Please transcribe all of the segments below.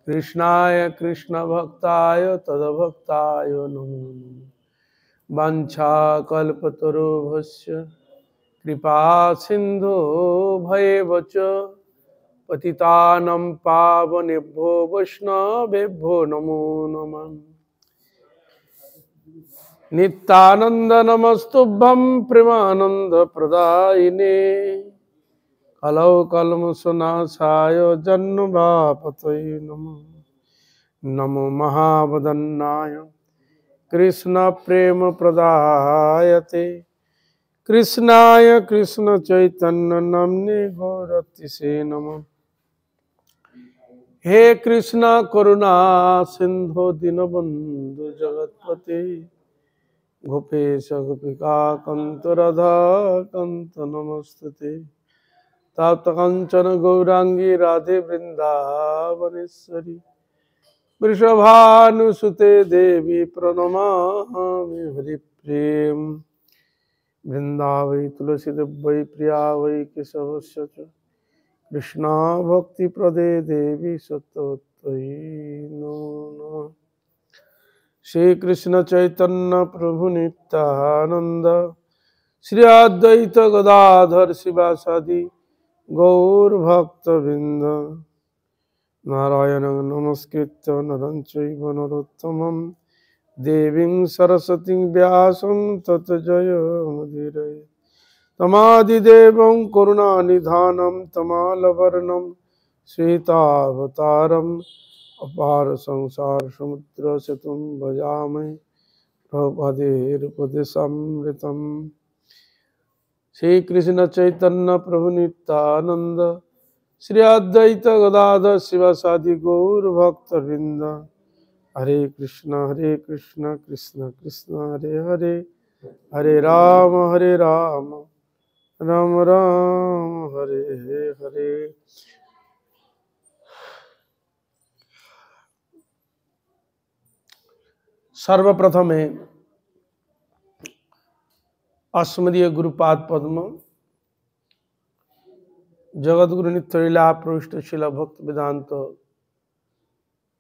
कृष्णाय कृष्ण भक्ताय तदभक्ताय नमो नमः। वाञ्छाकल्पतरुभ्यश्च कृपा सिन्धो भयेव च पतितानं पावनेभ्यो वैष्णवेभ्यो नमो नमः। नित्यानंद नमस्तुभ्यं प्रेमानंद प्रदायिने कलौ कल्मषनाशाय जन्मवापतये नमः। नमो महावदन्नाय कृष्ण प्रेम प्रदायते कृष्णाय कृष्ण चैतन्य नाम्ने गौरतिसे नमः। हे कृष्ण करुणा सिंधु दीनबंधु जगतपते गोपेश गोपिका कंत राधा कंत नमस्तुते। तप्त कंचन गौरांगी राधे वृंदावनेश्वरी वृषभानुसुते देवी प्रणमामि हरिप्रेम। वृंदावै तुलसी वै प्रिया वै केशवस्य च कृष्णा भक्ति प्रदे देवी सत्त्ववत्त्वयि नमो नमः। श्री कृष्ण चैतन्य प्रभु नित्यानंद श्री अद्वैत गदाधर शिवासादि गौर भक्तवृंद नारायण नमस्कृत्य नरं चैव नरोत्तमं देवीं सरस्वतीं व्यासं ततो जयमुदीरये। तमादिदेवं करुणानिधानं तमालवर्णं श्वेतावतारम् अपार संसार समुद्र सेतुं भजामि प्रभुपदेरुपदेशामृतम्। श्री कृष्ण चैतन्य प्रभु नित्यानंद श्री अद्वैत गदाधर शिवासादि गौर भक्त वृंद हरे कृष्ण कृष्ण कृष्ण हरे हरे हरे राम राम राम हरे हरे। सर्वप्रथमे अस्मदीय गुरुपाद पद्म जगद्गुरु नित्यलीला प्रविष्ट शिला भक्त वेदांत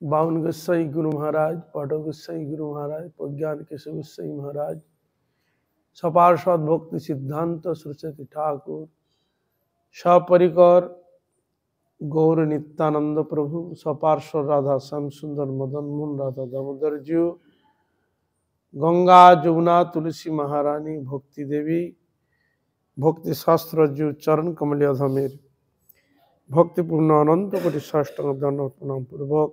बावन गोसाई गुरु महाराज पाठक गोसाई गुरु महाराज प्रज्ञान केशव गोसाई महाराज सपार्षद भक्ति सिद्धांत सरस्वती ठाकुर सपरिकर गौर नित्यानंद प्रभु सपार्षद राधा श्याम सुंदर मदन मोहन राधा दामोदर जी गंगा जमुना तुलसी महारानी भक्ति देवी भक्ति शास्त्र जीव चरण कमल अधमेर भक्तिपूर्ण अनंत कोटि साष्टांग दंड प्रणाम पूर्वक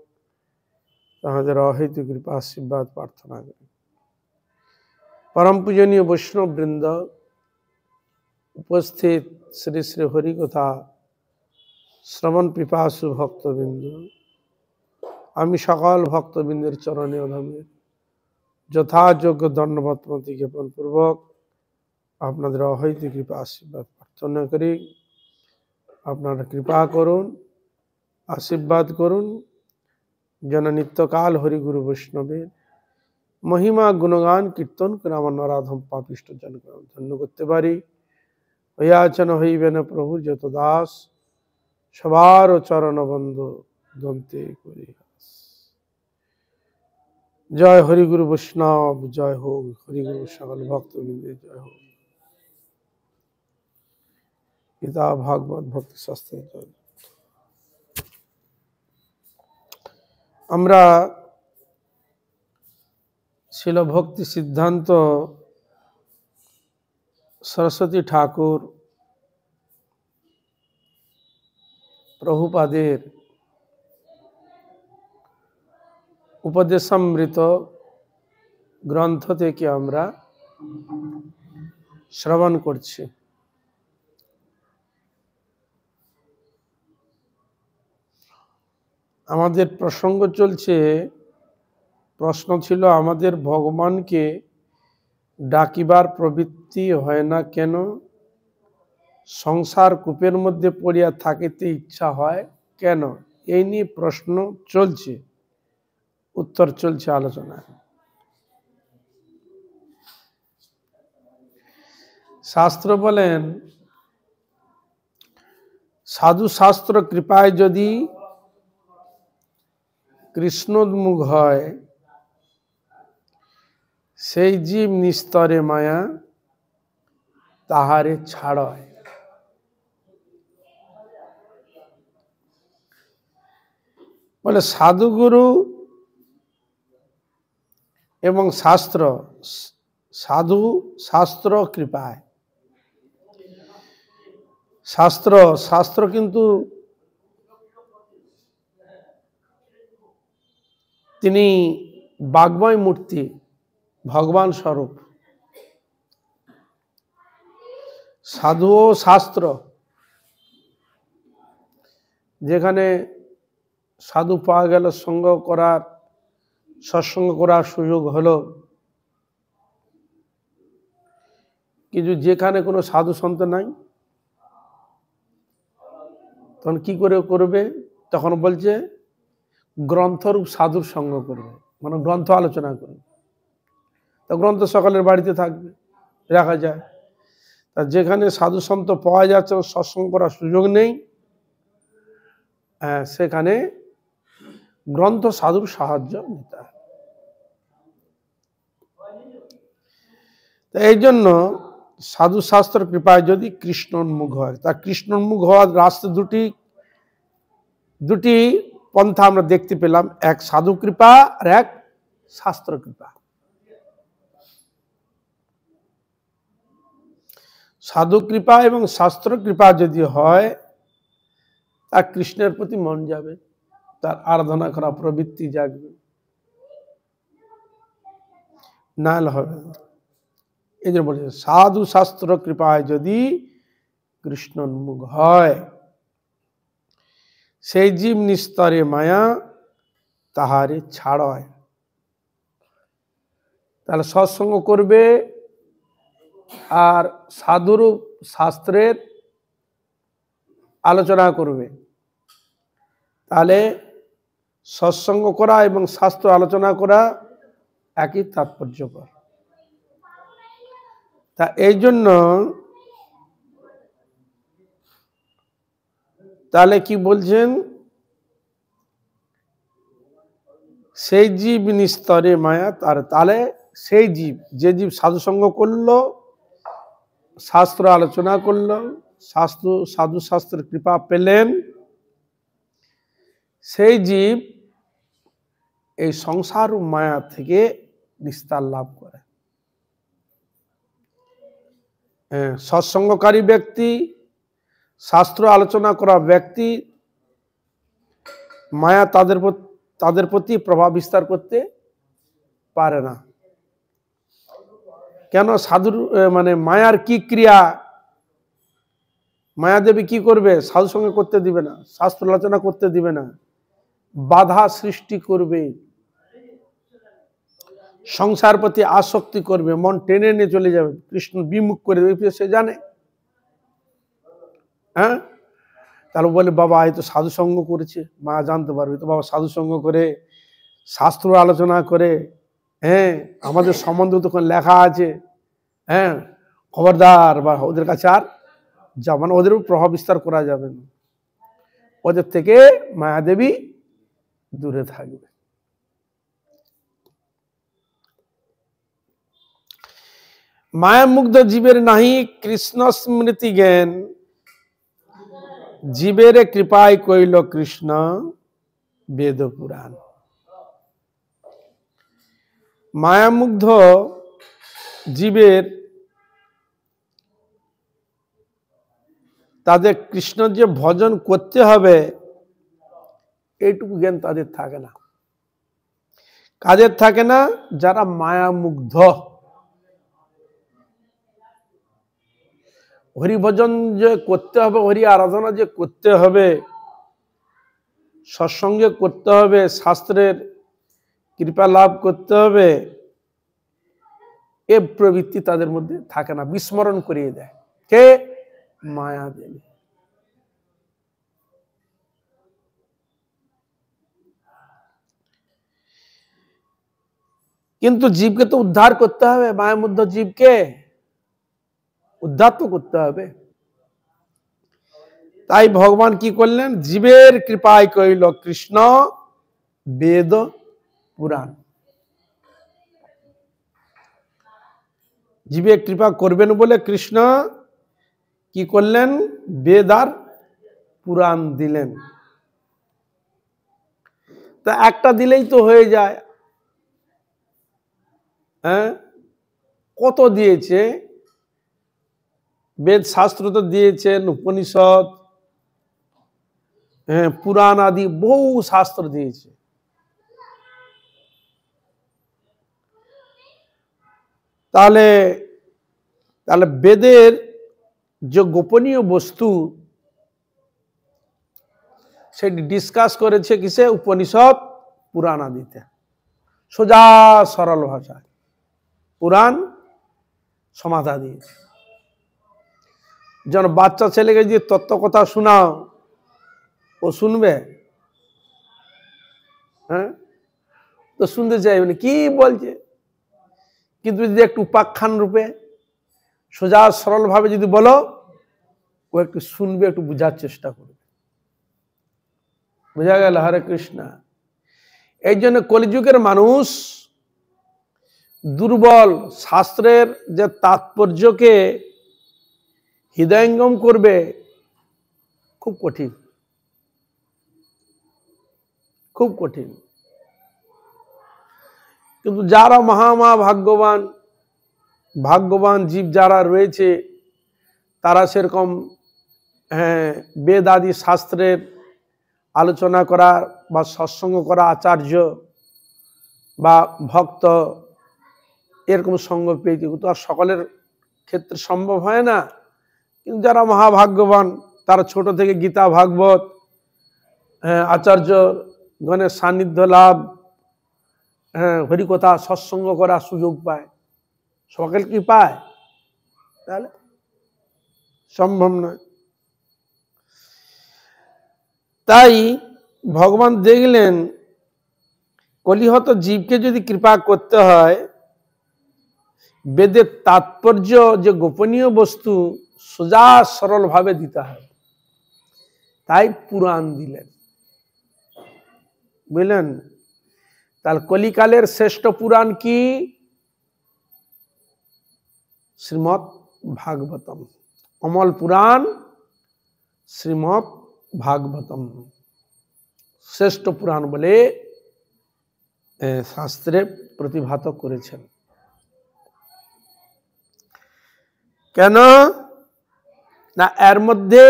ताहाদের অহেতু कृपा आशीर्वाद प्रार्थना करें। परम पूजनीय वैष्णव वृंद उपस्थित श्री श्री हरि कथा श्रवण पिपासु भक्तबृंद आमी सकल भक्तबृंदेर चरणे अधमेर যথাযোগ্য दंडवत प्रति ज्ञापन पूर्वक আপনাদের অহেতু कृपा आशीर्वाद प्रार्थना करी। আপনারা कृपा করুন आशीर्वाद করুন যেন নিত্যকাল হরিগুরু বৈষ্ণবের महिमा गुणगान कीर्तन করে আমার নরাধম পাপিষ্ঠ জনকে ধন্য করতে পারি। হইয়াছেন হইবেন প্রভু যত দাস সবার চরণ বন্ধ দন্তে করি। জয় হরিগুরু বৈষ্ণব জয় হোক হরিগুরু সকল ভক্তবৃন্দের জয় হোক। গীতা ভাগবত ভক্তি শাস্ত্রের জয়। আমরা শিল ভক্তি সিদ্ধান্ত সরস্বতী ঠাকুর প্রভুপাদের উপদেশামৃত গ্রন্থ থেকে আমরা শ্রবণ করছি। আমাদের প্রসঙ্গ চলছে, প্রশ্ন ছিল আমাদের ভগবানকে ডাকিবার প্রবৃত্তি হয় না কেন, সংসার কূপের মধ্যে পড়িয়া থাকিতে ইচ্ছা হয় কেন, এই নিয়ে প্রশ্ন চলছে, উত্তর চলছে আলোচনা। শাস্ত্র বলেন সাধু শাস্ত্র কৃপায় যদি কৃষ্ণোন্মুখ হয় সেই জীব নিস্তরে মায়া তাহারে ছাড়য়। বলে সাধুগুরু এবং শাস্ত্র, সাধু শাস্ত্র কৃপায়, শাস্ত্র কিন্তু তিনি বাগ্ময় মূর্তি, ভগবান স্বরূপ। সাধু ও শাস্ত্র, যেখানে সাধু পাওয়া গেল, সঙ্গ করার, সৎসঙ্গ করার সুযোগ হলো, কিন্তু যেখানে কোনো সাধু সন্ত নাই তখন কি করে করবে? তখন বলছে গ্রন্থরূপ সাধুর সঙ্গ করবে, মানে গ্রন্থ আলোচনা করবে। তো গ্রন্থ সকলের বাড়িতে থাকবে, রাখা যায়। তা যেখানে সাধু সন্ত পাওয়া যাচ্ছে, সৎসঙ্গ করার সুযোগ নেই, সেখানে গ্রন্থ সাধুর সাহায্য নিতে হয়। এই জন্য সাধু শাস্ত্র কৃপায় যদি কৃষ্ণোন্মুখ হয়, তা কৃষ্ণোন্মুখ হওয়ার রাস্তা দুটি পন্থা আমরা দেখতে পেলাম, এক সাধু কৃপা আর এক শাস্ত্র কৃপা। সাধু কৃপা এবং শাস্ত্র কৃপা যদি হয়, তার কৃষ্ণের প্রতি মন যাবে, তার আরাধনা করা প্রবৃত্তি জাগবে, নাহলে হবে না। এই জন্য বলছে সাধু শাস্ত্র কৃপায় যদি কৃষ্ণোন্মুখ হয় সেই জীব নিস্তরে মায়া তাহারে ছাড়য়। তাহলে সৎসঙ্গ করবে আর সাধুরূপ শাস্ত্রের আলোচনা করবে, তাহলে সৎসঙ্গ করা এবং শাস্ত্র আলোচনা করা একই তাৎপর্যকর। তা এই জন্য তাহলে কি বলছেন? সেই জীব নিস্তরে মায়া তাহলে সেই জীব, যে জীব সাধুসঙ্গ করলো, শাস্ত্র আলোচনা করলো, সাধু শাস্ত্রের কৃপা পেলেন, সেই জীব এই সংসার মায়া থেকে নিস্তার লাভ করে। সৎসঙ্গকারী ব্যক্তি, শাস্ত্র আলোচনা করা ব্যক্তি, মায়া তাদের প্রতি প্রভাব বিস্তার করতে পারে না। কেন? সাধুর মানে মায়ার কি ক্রিয়া? মায়াদেবী কি করবে? সাধু সঙ্গে করতে দিবে না, শাস্ত্র আলোচনা করতে দিবে না, বাধা সৃষ্টি করবে, সংসার প্রতি আসক্তি করবে, মন টেনে নিয়ে চলে যাবে, কৃষ্ণ বিমুখ করে দেবে, সে জানে। তাহলে বলে বাবা এই তো সাধু সঙ্গ করেছে, মা জানতে পারবে তো বাবা সাধু সঙ্গ করে শাস্ত্র আলোচনা করে, আমাদের সম্বন্ধে তখন লেখা আছে, খবরদার বা ওদের কাছে আর মানে ওদের প্রভাব বিস্তার করা যাবে না, ওদের থেকে মায়াদেবী দূরে থাকবে। মায়ামুগ্ধ জীবের নাহি কৃষ্ণ স্মৃতি জ্ঞান, জীবের কৃপায় কইল কৃষ্ণ বেদ পুরাণ। মায়ামুগ্ধ জীবের তাদের কৃষ্ণ যে ভজন করতে হবে এইটুকু জ্ঞান তাদের থাকে না। কাদের থাকে না? যারা মায়ামুগ্ধ। হরি ভজন যে করতে হবে, হরি আরাধনা যে করতে হবে, সৎসঙ্গে করতে হবে, শাস্ত্রের কৃপা লাভ করতে হবে, এ প্রবৃত্তি তাদের মধ্যে থাকে না, বিস্মরণ করিয়ে দেয়। কে? মায়াদেবী। কিন্তু জীবকে তো উদ্ধার করতে হবে, মায়ামুগ্ধ জীবকে উদ্ধার তো করতে হবে। তাই ভগবান কি করলেন? জীবের কৃপায় কইল কৃষ্ণ বেদ পুরাণ। জীবে কৃপা করবেন বলে কৃষ্ণ কি করলেন? বেদ আর পুরাণ দিলেন। তা একটা দিলেই তো হয়ে যায়, হ্যাঁ? কত দিয়েছে? বেদ শাস্ত্র তো দিয়েছেন, উপনিষদ, হ্যাঁ, পুরাণ আদি বহু শাস্ত্র দিয়েছে। তাহলে তাহলে বেদের যে গোপনীয় বস্তু সেটি ডিসকাস করেছে কিসে? উপনিষদ পুরাণ আদিতে, সোজা সরল ভাষায় পুরাণ সমাধা দিয়েছে। যেন বাচ্চা ছেলেকে যে তত্ত্ব কথা শোনাও, ও শুনবে? হ্যাঁ, তো শুনতে চাইবে না, কি বলছে। কিন্তু যদি একটু উপাখ্যান রূপে সোজা সরল ভাবে যদি বলো, ও একটু শুনবে, একটু বোঝার চেষ্টা করবে। বোঝা গেল? হরে কৃষ্ণ। এই জন্য কলিযুগের মানুষ দুর্বল, শাস্ত্রের যে তাৎপর্যকে হৃদয়ঙ্গম করবে খুব কঠিন, খুব কঠিন। কিন্তু যারা মহা ভাগ্যবান, ভাগ্যবান জীব যারা রয়েছে, তারা সেরকম বেদ আদি শাস্ত্রের আলোচনা করা বা সৎসঙ্গ করা আচার্য বা ভক্ত এরকম সঙ্গ পেয়েছে। তো আর সকলের ক্ষেত্রে সম্ভব হয় না। কিন্তু যারা মহাভাগ্যবান, তারা ছোট থেকে গীতা ভাগবত আচার্য গণের সান্নিধ্য লাভ, হরিকথা সৎসঙ্গ করার সুযোগ পায়। সকল কি পায়? তাহলে সম্ভব নয়। তাই ভগবান দেখলেন কলিহত জীবকে যদি কৃপা করতে হয়, বেদের তাৎপর্য যে গোপনীয় বস্তু সোজা সরল ভাবে দিতে হয়, তাই পুরাণ দিলেন। বুঝলেন? তাহলে কলিকালের শ্রেষ্ঠ পুরাণ কি? শ্রীমৎ ভাগবতম। অমল পুরাণ শ্রীমৎ ভাগবতম শ্রেষ্ঠ পুরাণ বলে শাস্ত্রে প্রতিভাত করেছেন। কেন না? এর মধ্যে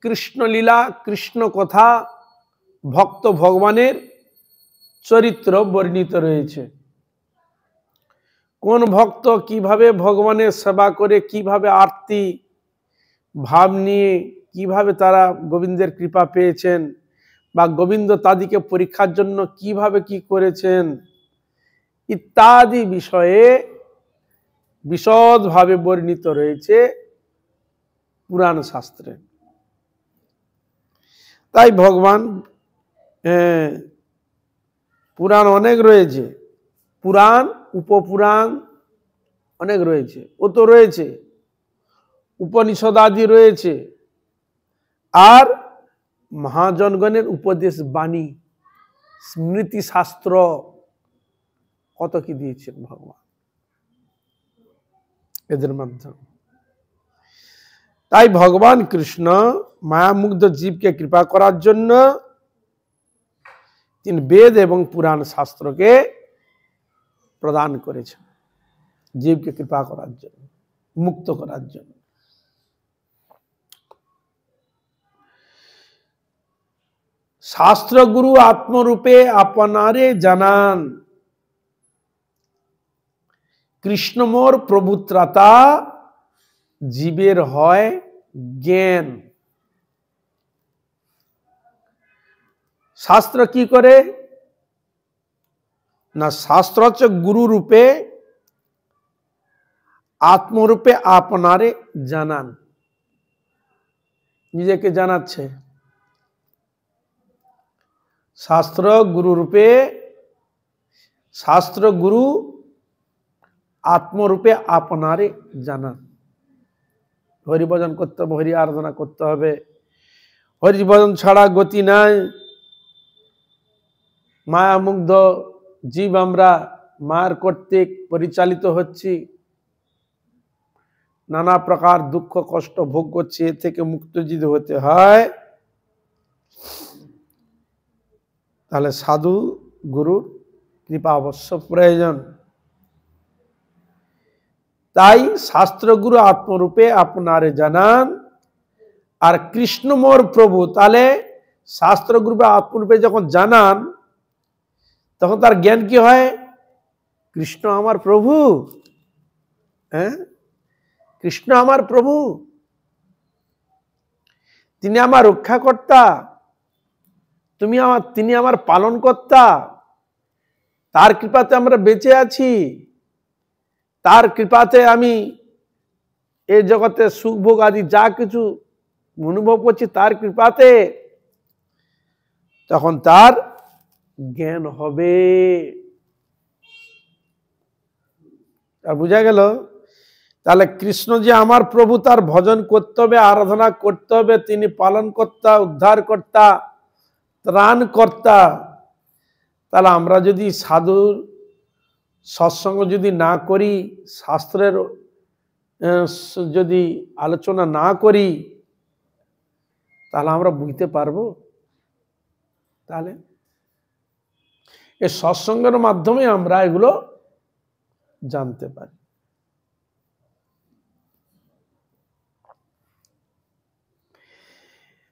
কৃষ্ণলীলা, কৃষ্ণ কথা, ভক্ত ভগবানের চরিত্র বর্ণিত রয়েছে। কোন ভক্ত কিভাবে ভগবানের সেবা করে, কিভাবে আরতি ভাব নিয়ে কিভাবে তারা গোবিন্দের কৃপা পেয়েছেন, বা গোবিন্দ তাদেরকে পরীক্ষার জন্য কিভাবে কি করেছেন, ইত্যাদি বিষয়ে বিশদভাবে বর্ণিত রয়েছে পুরাণ শাস্ত্রে। তাই ভগবান পুরাণ অনেক রয়েছে, পুরাণ উপপুরাণ অনেক রয়েছে। ও তো রয়েছে, উপনিষদ আদি রয়েছে, আর মহাজনগণের উপদেশ বাণী, স্মৃতি শাস্ত্র, কত কি দিয়েছেন ভগবান এদের মাধ্যমে। তাই ভগবান কৃষ্ণ মায়ামুগ্ধ জীবকে কৃপা করার জন্য তিনি বেদ এবং পুরাণ শাস্ত্রকে প্রদান করেছেন, জীবকে কৃপা করার জন্য, মুক্ত করার জন্য। শাস্ত্র গুরু আত্মরূপে আপনারে জানান, কৃষ্ণ মোর প্রভু ত্রাতা, জীবের হয় জ্ঞান। শাস্ত্র কি করে না? শাস্ত্র হচ্ছে গুরু রূপে, আত্মরূপে আপনারে জানান, নিজেকে জানাচ্ছে। শাস্ত্র গুরু রূপে, শাস্ত্র গুরু আত্মরূপে আপনারে জানান। হরিভজন করতে হবে, হরি আরাধনা করতে হবে, হরিভজন ছাড়া গতি নাই। মায়ামুগ্ধ জীব আমরা মায়ের কর্তৃক পরিচালিত হচ্ছি, নানা প্রকার দুঃখ কষ্ট ভোগ করছি। এ থেকে মুক্ত যদি হতে হয় তাহলে সাধু গুরুর কৃপা অবশ্য প্রয়োজন। তাই শাস্ত্রগুরু আত্মরূপে আপনারে জানান, আর কৃষ্ণ মোর প্রভু। তাহলে শাস্ত্রগুরু আত্মরূপে যখন জানান তখন তার জ্ঞান কি হয়? কৃষ্ণ আমার প্রভু। হ্যাঁ, কৃষ্ণ আমার প্রভু, তিনি আমার রক্ষাকর্তা, তিনি আমার পালনকর্তা। তার কৃপাতে আমরা বেঁচে আছি, তার কৃপাতে আমি এই জগতে সুখ ভোগ আদি যা কিছু অনুভব করছি তার কৃপাতে। তখন তার জ্ঞান হবে। আর বুঝা গেল? তাহলে কৃষ্ণ যে আমার প্রভু, তার ভজন করতে হবে, আরাধনা করতে হবে। তিনি পালনকর্তা, উদ্ধারকর্তা, ত্রাণকর্তা। তাহলে আমরা যদি সাধুর সৎসঙ্গ যদি না করি, শাস্ত্রের যদি আলোচনা না করি, তাহলে আমরা বুঝতে পারবো? তাহলে এই সৎসঙ্গের মাধ্যমে আমরা এগুলো জানতে পারি।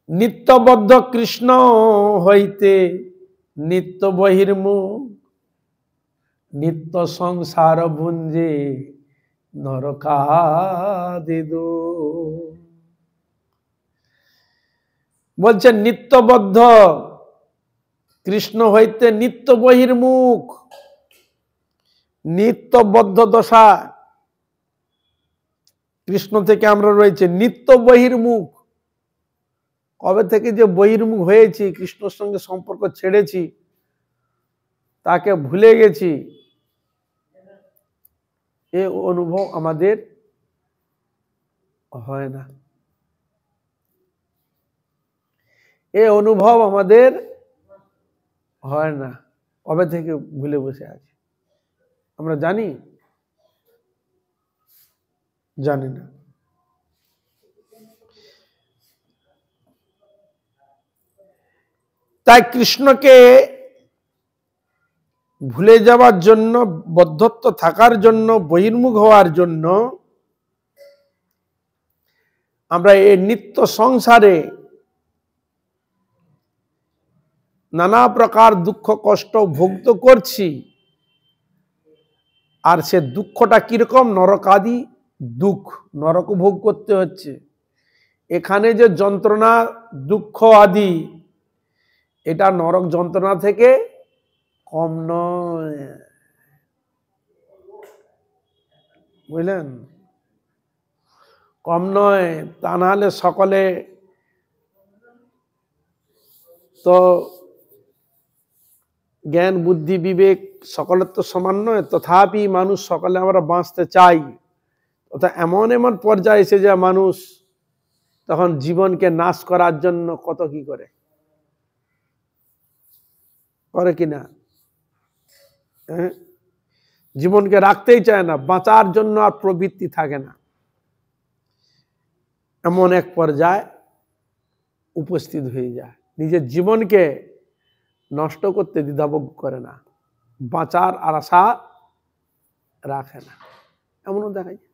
নিত্যবদ্ধ কৃষ্ণ হইতে নিত্য বহির্মুখ, নিত্য সংসার ভুঞ্জে নরকাদি দুঃখ। বলছে নিত্যবদ্ধ কৃষ্ণ হইতে নিত্য বহির্মুখ, নিত্যবদ্ধ দশা কৃষ্ণ থেকে আমরা রয়েছে, নিত্য বহির্মুখ। কবে থেকে যে বহির্মুখ হয়েছি, কৃষ্ণর সঙ্গে সম্পর্ক ছেড়েছি, তাকে ভুলে গেছি, এ অনুভব আমাদের হয় না। এ অনুভব আমাদের হয় না। কবে থেকে ভুলে বসে আছি আমরা জানি? জানি না। তাই কৃষ্ণকে ভুলে যাওয়ার জন্য, বদ্ধত্ব থাকার জন্য, বহির্মুখ হওয়ার জন্য আমরা এই নিত্য সংসারে নানা প্রকার দুঃখ কষ্ট ভোগ করছি। আর সে দুঃখটা কিরকম? নরকাদি দুঃখ, নরক ভোগ করতে হচ্ছে। এখানে যে যন্ত্রণা দুঃখ আদি, এটা নরক যন্ত্রণা থেকে কম নয়, বুঝলেন? কম নয়। তা নাহলে সকলে তো জ্ঞান বুদ্ধি বিবেক সকলের তো সমান নয়, তথাপি মানুষ সকলে আমরা বাঁচতে চাই। অর্থাৎ এমন এমন পর্যায়ে এসে যে মানুষ তখন জীবনকে নাশ করার জন্য কত কি করে কিনা, জীবনকে রাখতেই চায় না, বাঁচার জন্য আর প্রবৃত্তি থাকে না। এমন এক পর্যায়ে উপস্থিত হয়ে যায়, নিজের জীবনকে নষ্ট করতে দ্বিধাবোধ করে না, বাঁচার আর আশা রাখে না। এমনও দেখা যায়।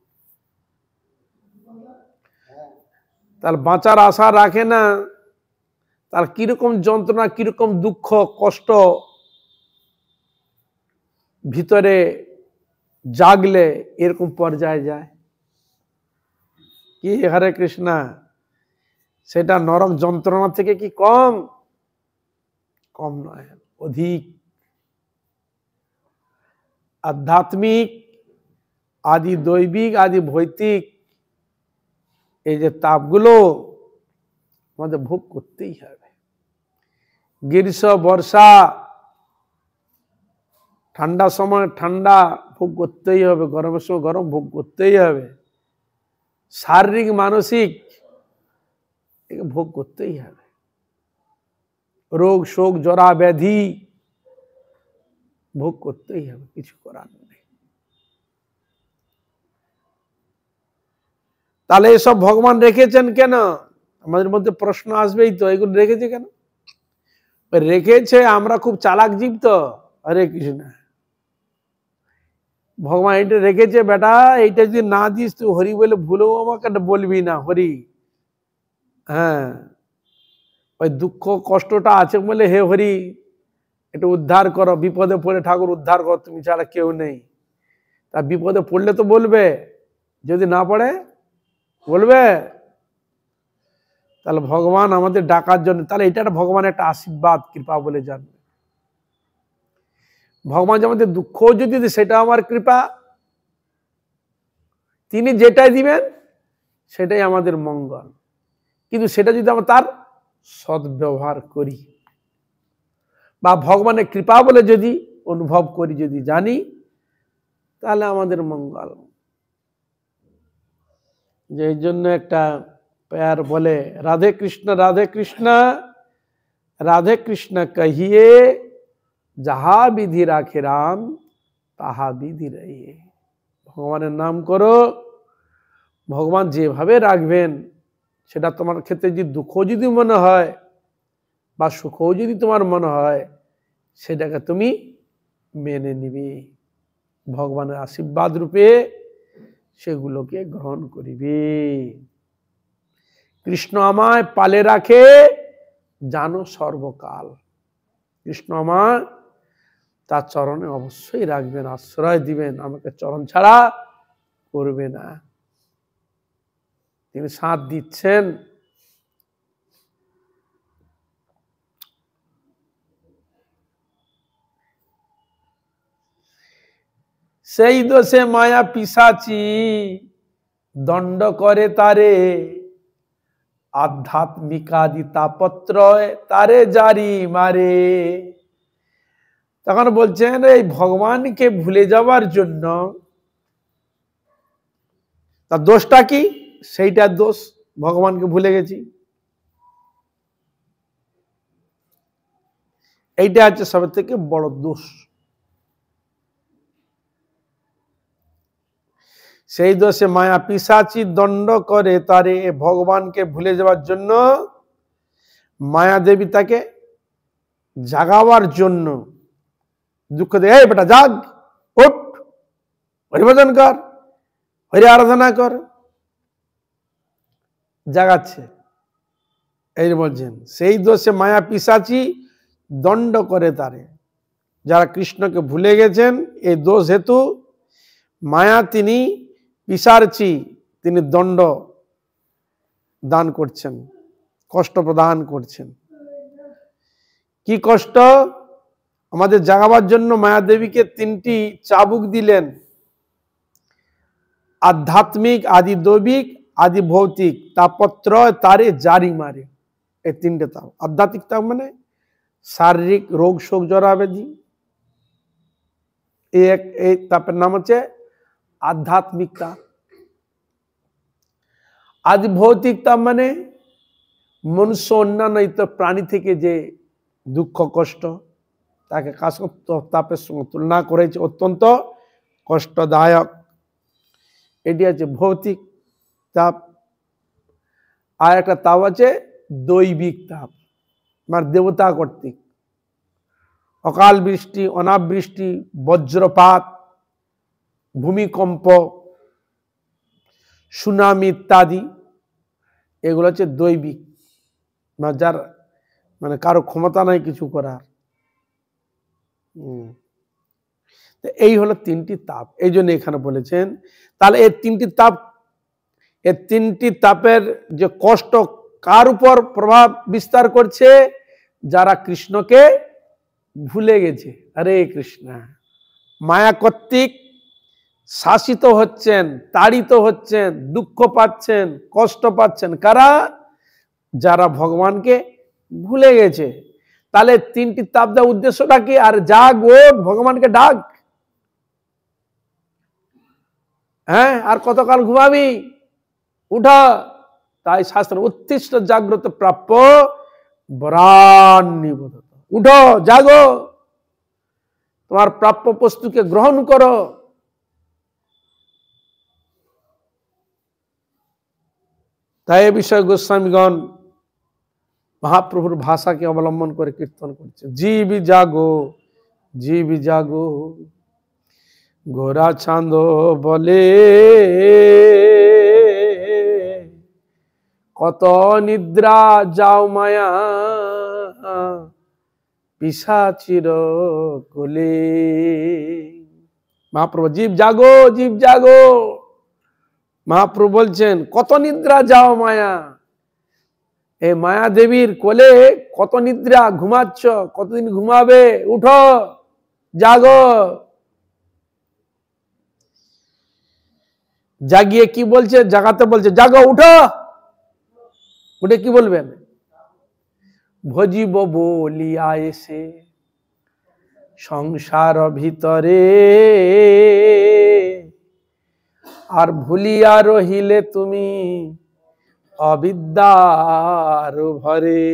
তার বাঁচার আশা রাখে না, তার কিরকম যন্ত্রণা, কিরকম দুঃখ কষ্ট ভিতরে জাগলে এরকম পর্যায়ে যায়। কি হরে কৃষ্ণা, সেটা নরক যন্ত্রণা থেকে কি কম? কম নয়, অধিক। আধ্যাত্মিক আদি দৈবিক আদি ভৌতিক এই যে তাপগুলো আমাদের ভোগ করতেই হবে। গ্রীষ্ম বর্ষা ঠান্ডা সময় ঠান্ডা ভোগ করতেই হবে, গরমের সময় গরম ভোগ করতেই হবে। শারীরিক মানসিক ভোগ করতেই হবে। রোগ শোক জরা ব্যাধি ভোগ করতেই হবে, কিছু করার নেই। তাহলে এসব ভগবান রেখেছেন কেন? আমাদের মধ্যে প্রশ্ন আসবেই তো, এগুলো রেখেছে কেন? রেখেছে, আমরা খুব চালাক জীব তো। হরে কৃষ্ণ। ভগবান এটা রেখেছে, বেটা এইটা যদি না দিস তুই হরি বলে ভুলেও আমাকে বলবি না হরি। হ্যাঁ, ওই দুঃখ কষ্টটা আছে বলে হে হরি একটু উদ্ধার করো, বিপদে পড়ে ঠাকুর উদ্ধার করো, তুমি ছাড়া কেউ নেই। তা বিপদে পড়লে তো বলবে, যদি না পড়ে বলবে? তাহলে ভগবান আমাদের ডাকার জন্য, তাহলে এটা ভগবানের একটা আশীর্বাদ কৃপা বলে জানবে। ভগবান যে আমাদের দুঃখ যদি সেটা আমার কৃপা, তিনি যেটাই দিবেন সেটাই আমাদের মঙ্গল। কিন্তু সেটা যদি আমরা তার সদ্ব্যবহার করি বা ভগবানের কৃপা বলে যদি অনুভব করি, যদি জানি, তাহলে আমাদের মঙ্গল। যে জন্য একটা প্যার বলে, রাধে কৃষ্ণ রাধে কৃষ্ণ রাধে কৃষ্ণ কহিয়ে, যাহা বিধি রাখে রাম তাহা বিধি রহিয়ে। ভগবানের নাম করো, ভগবান যেভাবে রাখবেন সেটা তোমার ক্ষেত্রে যদি দুঃখ যদি মনে হয় বা সুখও যদি তোমার মনে হয়, সেটাকে তুমি মেনে নিবে, ভগবানের আশীর্বাদ রূপে সেগুলোকে গ্রহণ করিবে। কৃষ্ণ আমায় পালে রাখে জানো সর্বকাল। কৃষ্ণ আমায় তার চরণে অবশ্যই রাখবেন, আশ্রয় দিবেন, আমাকে চরণ ছাড়া করবে না। তিনি সাথ দিচ্ছেন। সেই দোষে মায়া পিশাচি দণ্ড করে তারে, আধ্যাত্মিকাদি তাপত্রয় তারে জারি মারে। তখন বলছেন এই ভগবানকে ভুলে যাওয়ার জন্য তার দোষটা কি? সেইটার দোষ, ভগবানকে ভুলে গেছি, এইটা হচ্ছে সব থেকে বড় দোষ। সেই দোষে মায়া পিশাচি দণ্ড করে তারে, ভগবানকে ভুলে যাওয়ার জন্য মায়া দেবী তাকে জাগাবার জন্য দুঃখ দেয়, এই বেটা জাগ, ওঠ, হরিভজন কর, হরি আরাধনা কর, জাগাচ্ছে। এই বলছেন সেই দোষে মায়া পিশাচি দণ্ড করে তারে, যারা কৃষ্ণকে ভুলে গেছেন এই দোষ হেতু মায়া তিনি পিশাচি, তিনি দণ্ড দান করছেন, কষ্ট প্রদান করছেন। কি কষ্ট? আমাদের জাগাবার জন্য মায়া দেবীকে 3টি চাবুক দিলেন, আধ্যাত্মিক, আদি দৈবিক, আদি ভৌতিক তাপত্র তারে জারি মারে। এই 3টে তাপ। আধ্যাত্মিক তাপ মানে শারীরিক রোগ শোক জরা ব্যাধি, এই তাপের নাম হচ্ছে আধ্যাত্মিক তাপ। আদি ভৌতিক তাপ মানে মনুষ্য অন্যান্য প্রাণী থেকে যে দুঃখ কষ্ট, তাকে কাশত্ব তাপের সঙ্গে তুলনা করেছে, অত্যন্ত কষ্টদায়ক। এটি আছে ভৌতিক তাপ। আর একটা তাপ আছে দৈবিক তাপ, মানে দেবতা কর্তৃক অকাল বৃষ্টি, অনাবৃষ্টি, বজ্রপাত, ভূমিকম্প, সুনামি ইত্যাদি, এগুলো হচ্ছে দৈবিক, যার মানে কারো ক্ষমতা নাই কিছু করার। এই হলো 3টি তাপ। এই জন্য এখানে বলেছেন তাহলে এই 3টি তাপ, এই 3টি তাপের যে কষ্ট কার উপর প্রভাব বিস্তার করছে? যারা কৃষ্ণকে ভুলে গেছে। হরে কৃষ্ণ। মায়া কর্তৃক শাসিত হচ্ছেন, তাড়িত হচ্ছেন, দুঃখ পাচ্ছেন, কষ্ট পাচ্ছেন কারা? যারা ভগবানকে ভুলে গেছে। তাহলে 3টি তাপ দেওয়ার উদ্দেশ্যটা কি? আর জাগ, ওঠ, ভগবানকে ডাক। হ্যাঁ, আর কতকাল ঘুমাবি? উঠা। তাই শাস্ত্র উত্তিষ্ঠ জাগ্রত প্রাপ্য বরান নিবোধত, উঠো, জাগো। তোমার প্রাপ্য বস্তুকে গ্রহণ করো। তাই এ বিষয়ে গোস্বামীগণ মহাপ্রভুর ভাষাকে অবলম্বন করে কীর্তন করছে। জীব জাগো, জীব জাগো, গোরা চাঁদ বলে কত নিদ্রা যাও মায়া পিশাচির কোলে। মহাপ্রভু জীব জাগো, জীব জাগো। মহাপ্রভু বলছেন কত নিদ্রা যাও মায়া, এই মায়া দেবীর কোলে কত নিদ্রা, ঘুমাচ্ছ, কতদিন ঘুমাবে, উঠো, জাগো। জাগিয়ে কি বলছে? জাগাতে বলছে, জাগো, উঠো। উঠে কি বলবেন? ভজিব বলিয়া এসে সংসার ভিতরে, আর ভুলিয়া রহিলে তুমি অবিদ্যার ভরে।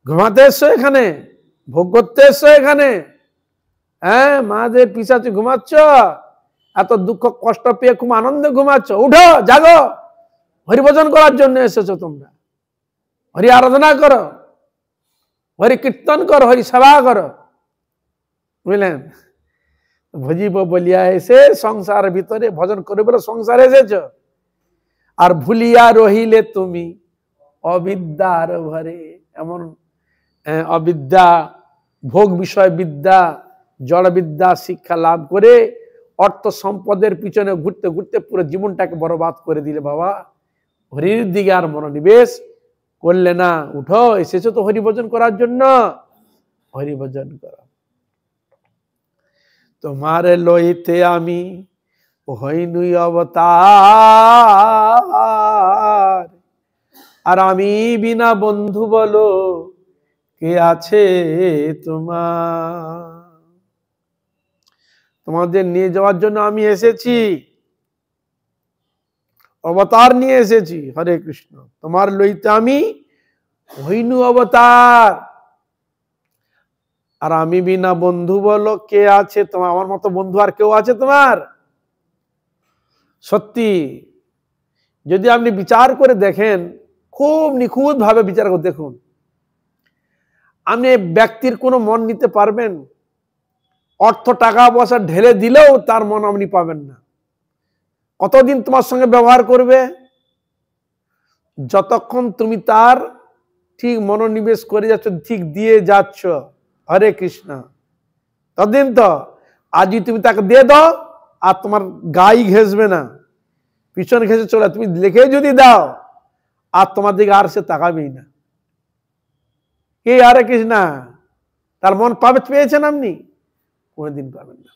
ঘুমাতে এসছো এখানে, ভোগ করতে এসছো এখানে, হ্যাঁ, মাদের পিছাতে ঘুমাচ্ছ, এত দুঃখ কষ্ট পেয়ে খুব আনন্দে ঘুমাচ্ছ, উঠো, জাগো, হরিভজন করার জন্য এসেছো তোমরা। হরি আরাধনা করো, হরি কীর্তন করো, হরি সেবা করো, বুঝলেন? ভজিব বলিয়া এসে সংসার ভিতরে, ভজন করে বলে সংসারে এসেছ, আর ভুলিয়া রহিলে তুমি অবিদ্যার ভরে। এমন অবিদ্যা, ভোগ বিষয় বিদ্যা, জড় বিদ্যা শিক্ষা লাভ করে অর্থ সম্পদের পিছনে ঘুরতে ঘুরতে পুরো জীবনটাকে বরবাদ করে দিলে বাবা। হরির দিকে আর মনোনিবেশ করলে না। উঠো, এসেছো তো হরিভজন করার জন্য, হরিভজন করো। তোমার লইতে আমি হইনুই অবতার, আর আমি বিনা বন্ধু বলো কে আছে তোমার। তোমাদের নিয়ে যাওয়ার জন্য আমি এসেছি, অবতার নিয়ে এসেছি। হরে কৃষ্ণ। তোমার লইতে আমি হইনু অবতার, আর আমি বিনা বন্ধু বলো কে আছে তোমার। আমার মতো বন্ধু আর কেউ আছে তোমার? সত্যি যদি আপনি বিচার করে দেখেন, খুব নিখুঁত ভাবে বিচার করে দেখুন, আপনি ব্যক্তির কোনো মন নিতে পারবেন? অর্থ টাকা পয়সা ঢেলে দিলেও তার মন আপনি পাবেন না। কতদিন তোমার সঙ্গে ব্যবহার করবে? যতক্ষণ তুমি তার ঠিক মনোনিবেশ করে যাচ্ছ, ঠিক দিয়ে যাচ্ছ, হরে কৃষ্ণ, ততদিন তো। আজ তুমি তাকে দিয়ে দাও আর তোমার গায়ে ঘেঁষবে না, পিছন ঘেঁষে চলে, তুমি লিখে যদি দাও আর তোমার দিকে আর সে তাকাবেই না। কে হরে কৃষ্ণ? তার মন পাবে, পেয়েছেন আপনি? কোনদিন পাবেন না।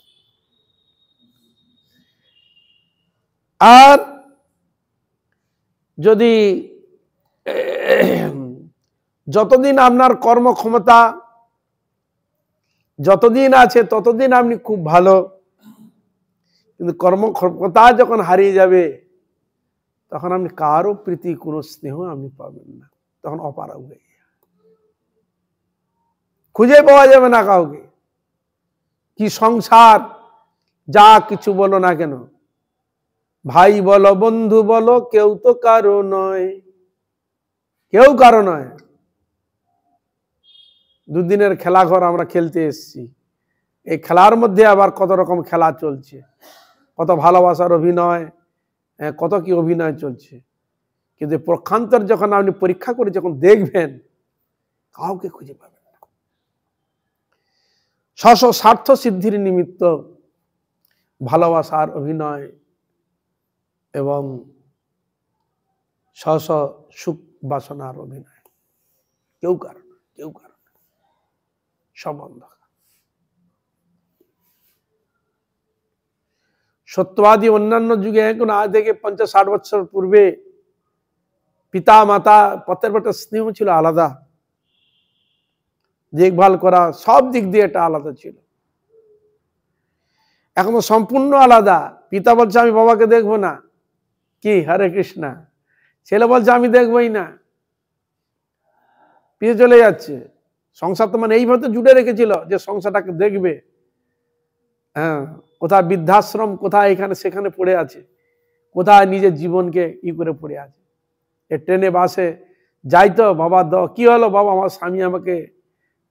আর যদি যতদিন আপনার কর্মক্ষমতা যতদিন আছে ততদিন আপনি খুব ভালো, কিন্তু কর্মক্ষমতা যখন হারিয়ে যাবে তখন আপনি কারো প্রীতি, কোনো স্নেহ আপনি পাবেন না, তখন অপারগ হয়ে যাবে, খুঁজে পাওয়া যাবে না কাউকে। কি সংসার, যা কিছু বলো না কেন, ভাই বলো, বন্ধু বলো, কেউ তো কারো নয়, কেউ কারো নয়। দুদিনের খেলা ঘর আমরা খেলতে এসেছি, এই খেলার মধ্যে আবার কত রকম খেলা চলছে, কত ভালোবাসার অভিনয়, কত কি অভিনয় চলছে। কিন্তু পক্ষান্তর যখন আপনি পরীক্ষা করে যখন দেখবেন, কাউকে খুঁজে পাবেন না। স্বার্থ সিদ্ধির নিমিত্ত ভালোবাসার অভিনয় এবং সুখ বাসনার অভিনয়, কেউ কারণ, কেউ কারণ, সম্বন্ধ। সত্যবাদী অন্যান্য যুগে, এখন আজ থেকে 50-60 বছর পূর্বে পিতা মাতা পথের একটা স্নেহ ছিল আলাদা, দেখভাল করা সব দিক দিয়ে এটা আলাদা ছিল। এখন সম্পূর্ণ আলাদা। পিতা বলছে আমি বাবাকে দেখবো না, কি হরে কৃষ্ণ। ছেলে বলছে আমি দেখবই না, পিছিয়ে চলে যাচ্ছে। সংসার তো মানে এইভাবে জুড়ে রেখেছিল যে সংসারটাকে দেখবে। হ্যাঁ, কোথায় বৃদ্ধাশ্রম, কোথায় এখানে সেখানে পড়ে আছে, কোথায় নিজের জীবনকে করে পড়ে আছে। এ ট্রেনে বাসে যাই তো, বাবা কি হলো বাবা, আমার স্বামী আমাকে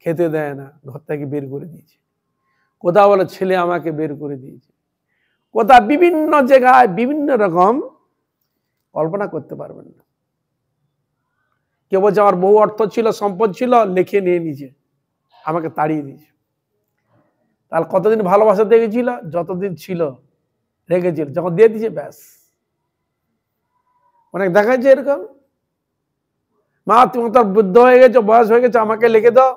খেতে দেয় না, ঘর থেকে বের করে দিয়েছে। কোথাও বলে ছেলে আমাকে বের করে দিয়েছে। কোথাও বিভিন্ন জায়গায় বিভিন্ন রকম কল্পনা করতে পারবেন না। কেউ বলছে আমার বহু অর্থ ছিল, সম্পদ ছিল, লিখে নিয়ে নিয়েছে, আমাকে তাড়িয়ে দিয়েছে। তাহলে কতদিন ভালোবাসা দেখেছিল? যতদিন ছিল রেখেছিল, যখন দিয়ে দিয়েছে ব্যাস। অনেক দেখা যাচ্ছে এরকম, মা তুমি তো বৃদ্ধ হয়ে গেছো, বয়স হয়ে গেছে, আমাকে লিখে দাও,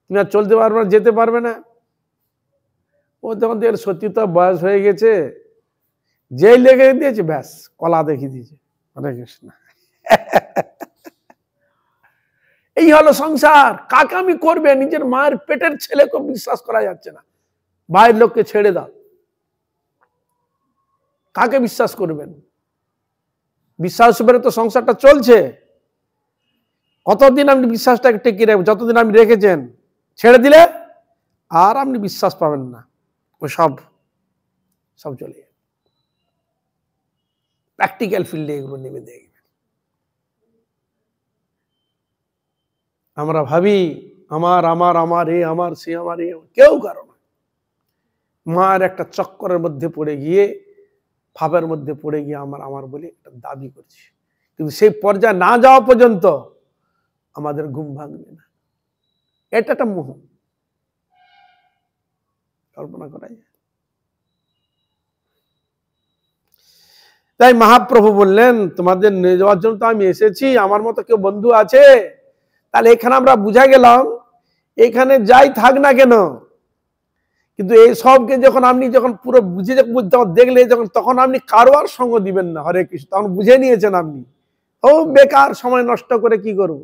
তুমি আর চলতে পারবে না, যেতে পারবে না। ও যখন দিয়ে সত্যি তো বয়স হয়ে গেছে, যেই লেগে দিয়েছে ব্যাস, কলা দেখিয়ে দিয়েছে। হরে কৃষ্ণ। এই হলো সংসার। কাকে আমি করবে? নিজের মায়ের পেটের ছেলেকে বিশ্বাস করা যাচ্ছে না, বাইরের লোককে ছেড়ে দাও। কাকে বিশ্বাস করবেন? বিশ্বাস উপরে তো সংসারটা চলছে। কতদিন আপনি বিশ্বাসটাকে টেকিয়ে রাখবেন? যতদিন আপনি রেখেছেন, ছেড়ে দিলে আর আপনি বিশ্বাস পাবেন না, ও সব চলে যাবে। প্র্যাকটিক্যাল ফিল্ডে এগুলো নেমে দেখবেন। আমরা ভাবি আমার আমার আমার এ আমার, সে আমার, এ কেউ কারো না। মার একটা চক্করের মধ্যে পড়ে গিয়ে, ভাবের মধ্যে পড়ে গিয়ে আমার আমার বলে একটা দাবি করছি, কিন্তু সেই পর্যায়ে না যাওয়া পর্যন্ত আমাদের ঘুম ভাঙবে না। এটা একটা মোহ, কল্পনা করা যায়। তাই মহাপ্রভু বললেন তোমাদের নিয়ে যাওয়ার জন্য তো আমি এসেছি, আমার মতো কেউ বন্ধু আছে? তাহলে এখানে আমরা বুঝা গেলাম, এখানে যাই থাক না কেন, কিন্তু এই সবকে যখন আপনি যখন পুরো বুঝে দেখলে যখন, তখন আপনি কারো আর সঙ্গ দিবেন না। হরে কৃষ্ণ। তখন বুঝে নিয়েছেন আপনি, ও বেকার সময় নষ্ট করে কি করব।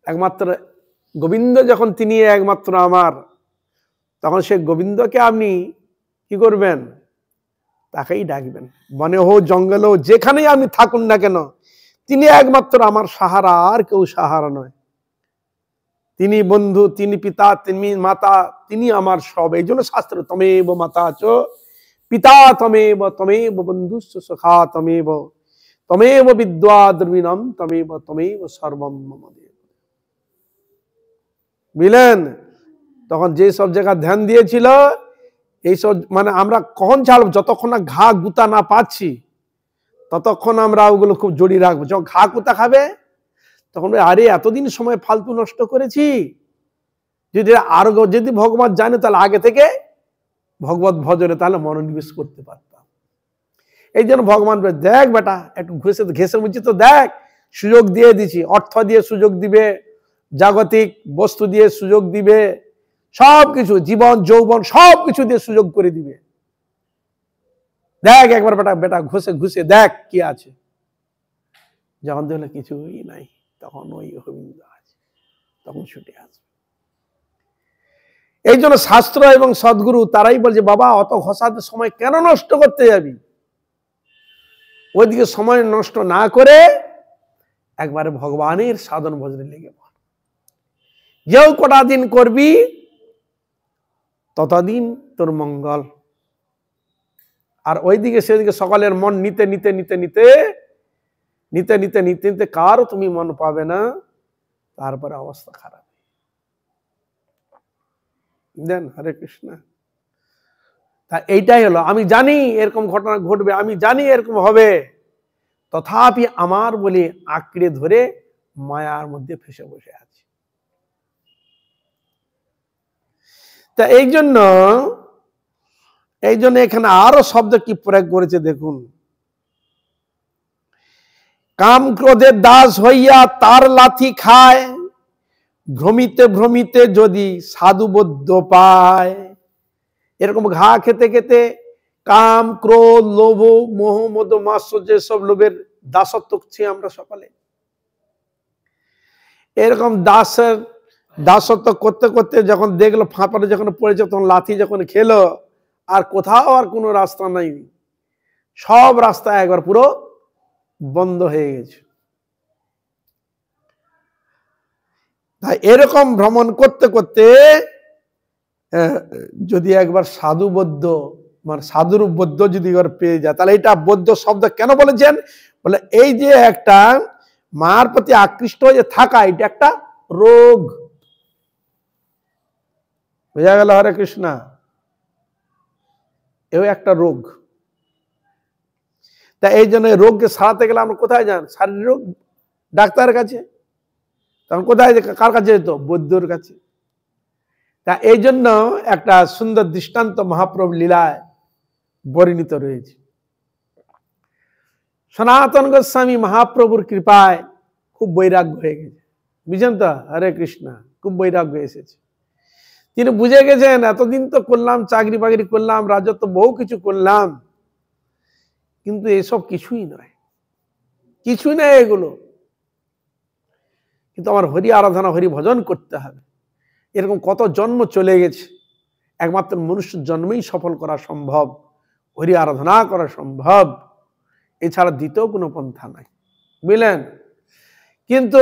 একমাত্র গোবিন্দ যখন তিনি একমাত্র আমার, তখন সে গোবিন্দকে আপনি কি করবেন? তাকেই ডাকবেন। বনে হোক জঙ্গলে হোক, যেখানেই আপনি থাকুন না কেন, তিনি একমাত্র আমার সাহারা, আর কেউ সাহারা নয়। তিনি বন্ধু, তিনি পিতা, তিনি মাতা, তিনি আমার সব। এই জন্য শাস্ত্র তমেব মাতা চ পিতা তমেব, তমেব বন্ধু সখা তমেব, তমেব বিদ্যা দ্রবিণম, তমেব সর্বম মম দেব। বুঝলেন? তখন যে সব জায়গা ধ্যান দিয়েছিল, এইসব মানে আমরা কখন ছাড়ব? যতক্ষণ না ঘা গুতা না পাচ্ছি, ততক্ষণ আমরা ওগুলো খুব জড়িয়ে রাখবো। যখন ঘা গুতা খাবে, তখন আরে এতদিন সময় ফালতু নষ্ট করেছি। যদি আরো যদি ভগবান জানে, তাহলে আগে থেকে ভগবত ভজনে তাহলে মনোনিবেশ করতে পারতাম। এই জন্য ভগবান দেখ বেটা, একটু ঘেসে মুচি তো দেখ, সুযোগ দিয়ে দিছি। অর্থ দিয়ে সুযোগ দিবে, জাগতিক বস্তু দিয়ে সুযোগ দিবে, সবকিছু, জীবন যৌবন সবকিছু দিয়ে সুযোগ করে দিবে। দেখ একবার বেটা ঘুষে দেখ কি আছে। যখন দেখলে কিছুই নাই, তখন ওই গোবিন্দ আছে, তখন ছুটে আসবে। এই জন্য শাস্ত্র এবং সদ্গুরু তারাই বলছে, বাবা অত ঘষাতে সময় কেন নষ্ট করতে যাবি? ওইদিকে সময় নষ্ট না করে একবারে ভগবানের সাধন ভজনে লেগে পড়। যেও কটা দিন করবি, ততদিন তোর মঙ্গল। আর ওইদিকে সেদিকে সকলের মন নিতে নিতে নিতে নিতে নিতে নিতে নিতে নিতে কারও তুমি মন পাবে না, তারপরে অবস্থা খারাপ। দেন হরে কৃষ্ণ। তা এইটাই হলো, আমি জানি এরকম ঘটনা ঘটবে, আমি জানি এরকম হবে, তথাপি আমার বলে আঁকড়ে ধরে মায়ার মধ্যে ফেসে বসে আছে। তা এই জন্য এখানে আরো শব্দ কি প্রয়োগ করেছে দেখুন। কাম ক্রোধের দাস হইয়া তার লাথি খায়, ভ্রমিতে ভ্রমিতে যদি সাধুবদ্ধ পায়। এরকম ঘা খেতে খেতে কাম, ক্রোধ, লোভ, মোহ, মদ, মাৎসর্য, যেসব লোভের দাসত্ব করছি আমরা সকলে, এরকম দাসত্ব করতে করতে যখন দেখলো ফাঁপারে যখন পড়েছে, তখন লাথি যখন খেলো, আর কোথাও আর কোনো রাস্তা নাই, সব রাস্তা একবার পুরো বন্ধ হয়ে গেছে। তাই এরকম ভ্রমণ করতে করতে যদি একবার সাধু বৌদ্ধ মানে সাধুরূপ বৌদ্ধ যদি একবার পেয়ে যায়, তাহলে এটা বৌদ্ধ শব্দ কেন বলেছেন? বলে এই যে একটা মার প্রতি আকৃষ্ট হয়ে থাকা, এটা একটা রোগ। বোঝা গেল? হরে কৃষ্ণ। এও একটা রোগ। তা এই জন্য রোগকে সারাতে গেলে আমরা কোথায় যান? শারীরিক রোগ ডাক্তারের কাছে। তখন কোথায়, কার কাছে যেত? বৌদ্ধর কাছে। তা এই জন্য একটা সুন্দর দৃষ্টান্ত মহাপ্রভু লীলায় বর্ণিত রয়েছে। সনাতন গোস্বামী মহাপ্রভুর কৃপায় খুব বৈরাগ্য হয়ে গেছে, বুঝছেন তো? হরে কৃষ্ণ। খুব বৈরাগ্য এসেছে। তিনি বুঝে গেছেন এতদিন তো করলাম, চাকরি বাকরি করলাম, রাজত্ব, বহু কিছু করলাম, কিন্তু এসব কিছুই নয়, কিছুই নয় এগুলো। কিন্তু আমার হরি আরাধনা, হরি ভজন করতে হবে। এরকম কত জন্ম চলে গেছে, একমাত্র মনুষ্য জন্মেই সফল করা সম্ভব, হরি আরাধনা করা সম্ভব, এছাড়া দ্বিতীয় কোনো পন্থা নাই, বুঝলেন? কিন্তু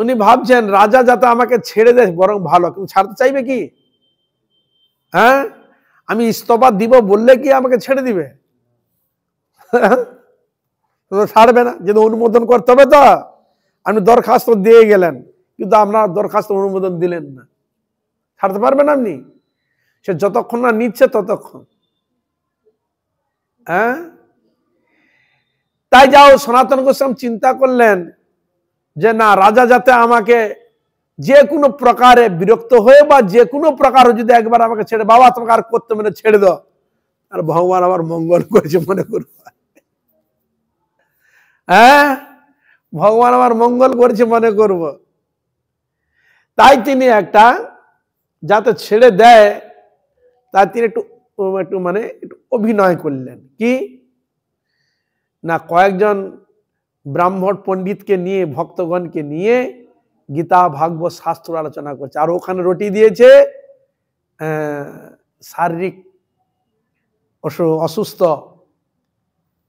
উনি ভাবছেন রাজা যাতে আমাকে ছেড়ে দেয় বরং ভালো, কিন্তু ছাড়তে চাইবে কি? হ্যাঁ, আমি ইস্তফা দিব বললে কি আমাকে ছেড়ে দিবে? ছাড়বে না, যদি অনুমোদন করতে হবে তো। আপনি দরখাস্ত দিয়ে গেলেন, কিন্তু আপনার দরখাস্ত অনুমোদন দিলেন না, ছাড়তে পারবেন আপনি? সে যতক্ষণ না নিচ্ছে ততক্ষণ। হ্যাঁ, তাই যাও সনাতন গোস্বামী চিন্তা করলেন যে না, রাজা যাতে আমাকে যে কোনো প্রকারে বিরক্ত হয়ে বা যে কোনো প্রকারে যদি একবার আমাকে ছেড়ে, বাবা তোমাকে আর করতে মানে ছেড়ে দাও, আর ভগবান আমার মঙ্গল করেছে মনে করব। হ্যাঁ, ভগবান আমার মঙ্গল করেছে মনে করব। তাই তিনি একটা যাতে ছেড়ে দেয়, তাই তিনি একটু মানে একটু অভিনয় করলেন। কি না, কয়েকজন ব্রাহ্মণ পণ্ডিতকে নিয়ে, ভক্তগণকে নিয়ে গীতা ভাগবত শাস্ত্র আলোচনা করছে, আর ওখানে রটি দিয়েছে শারীরিক অসুস্থ,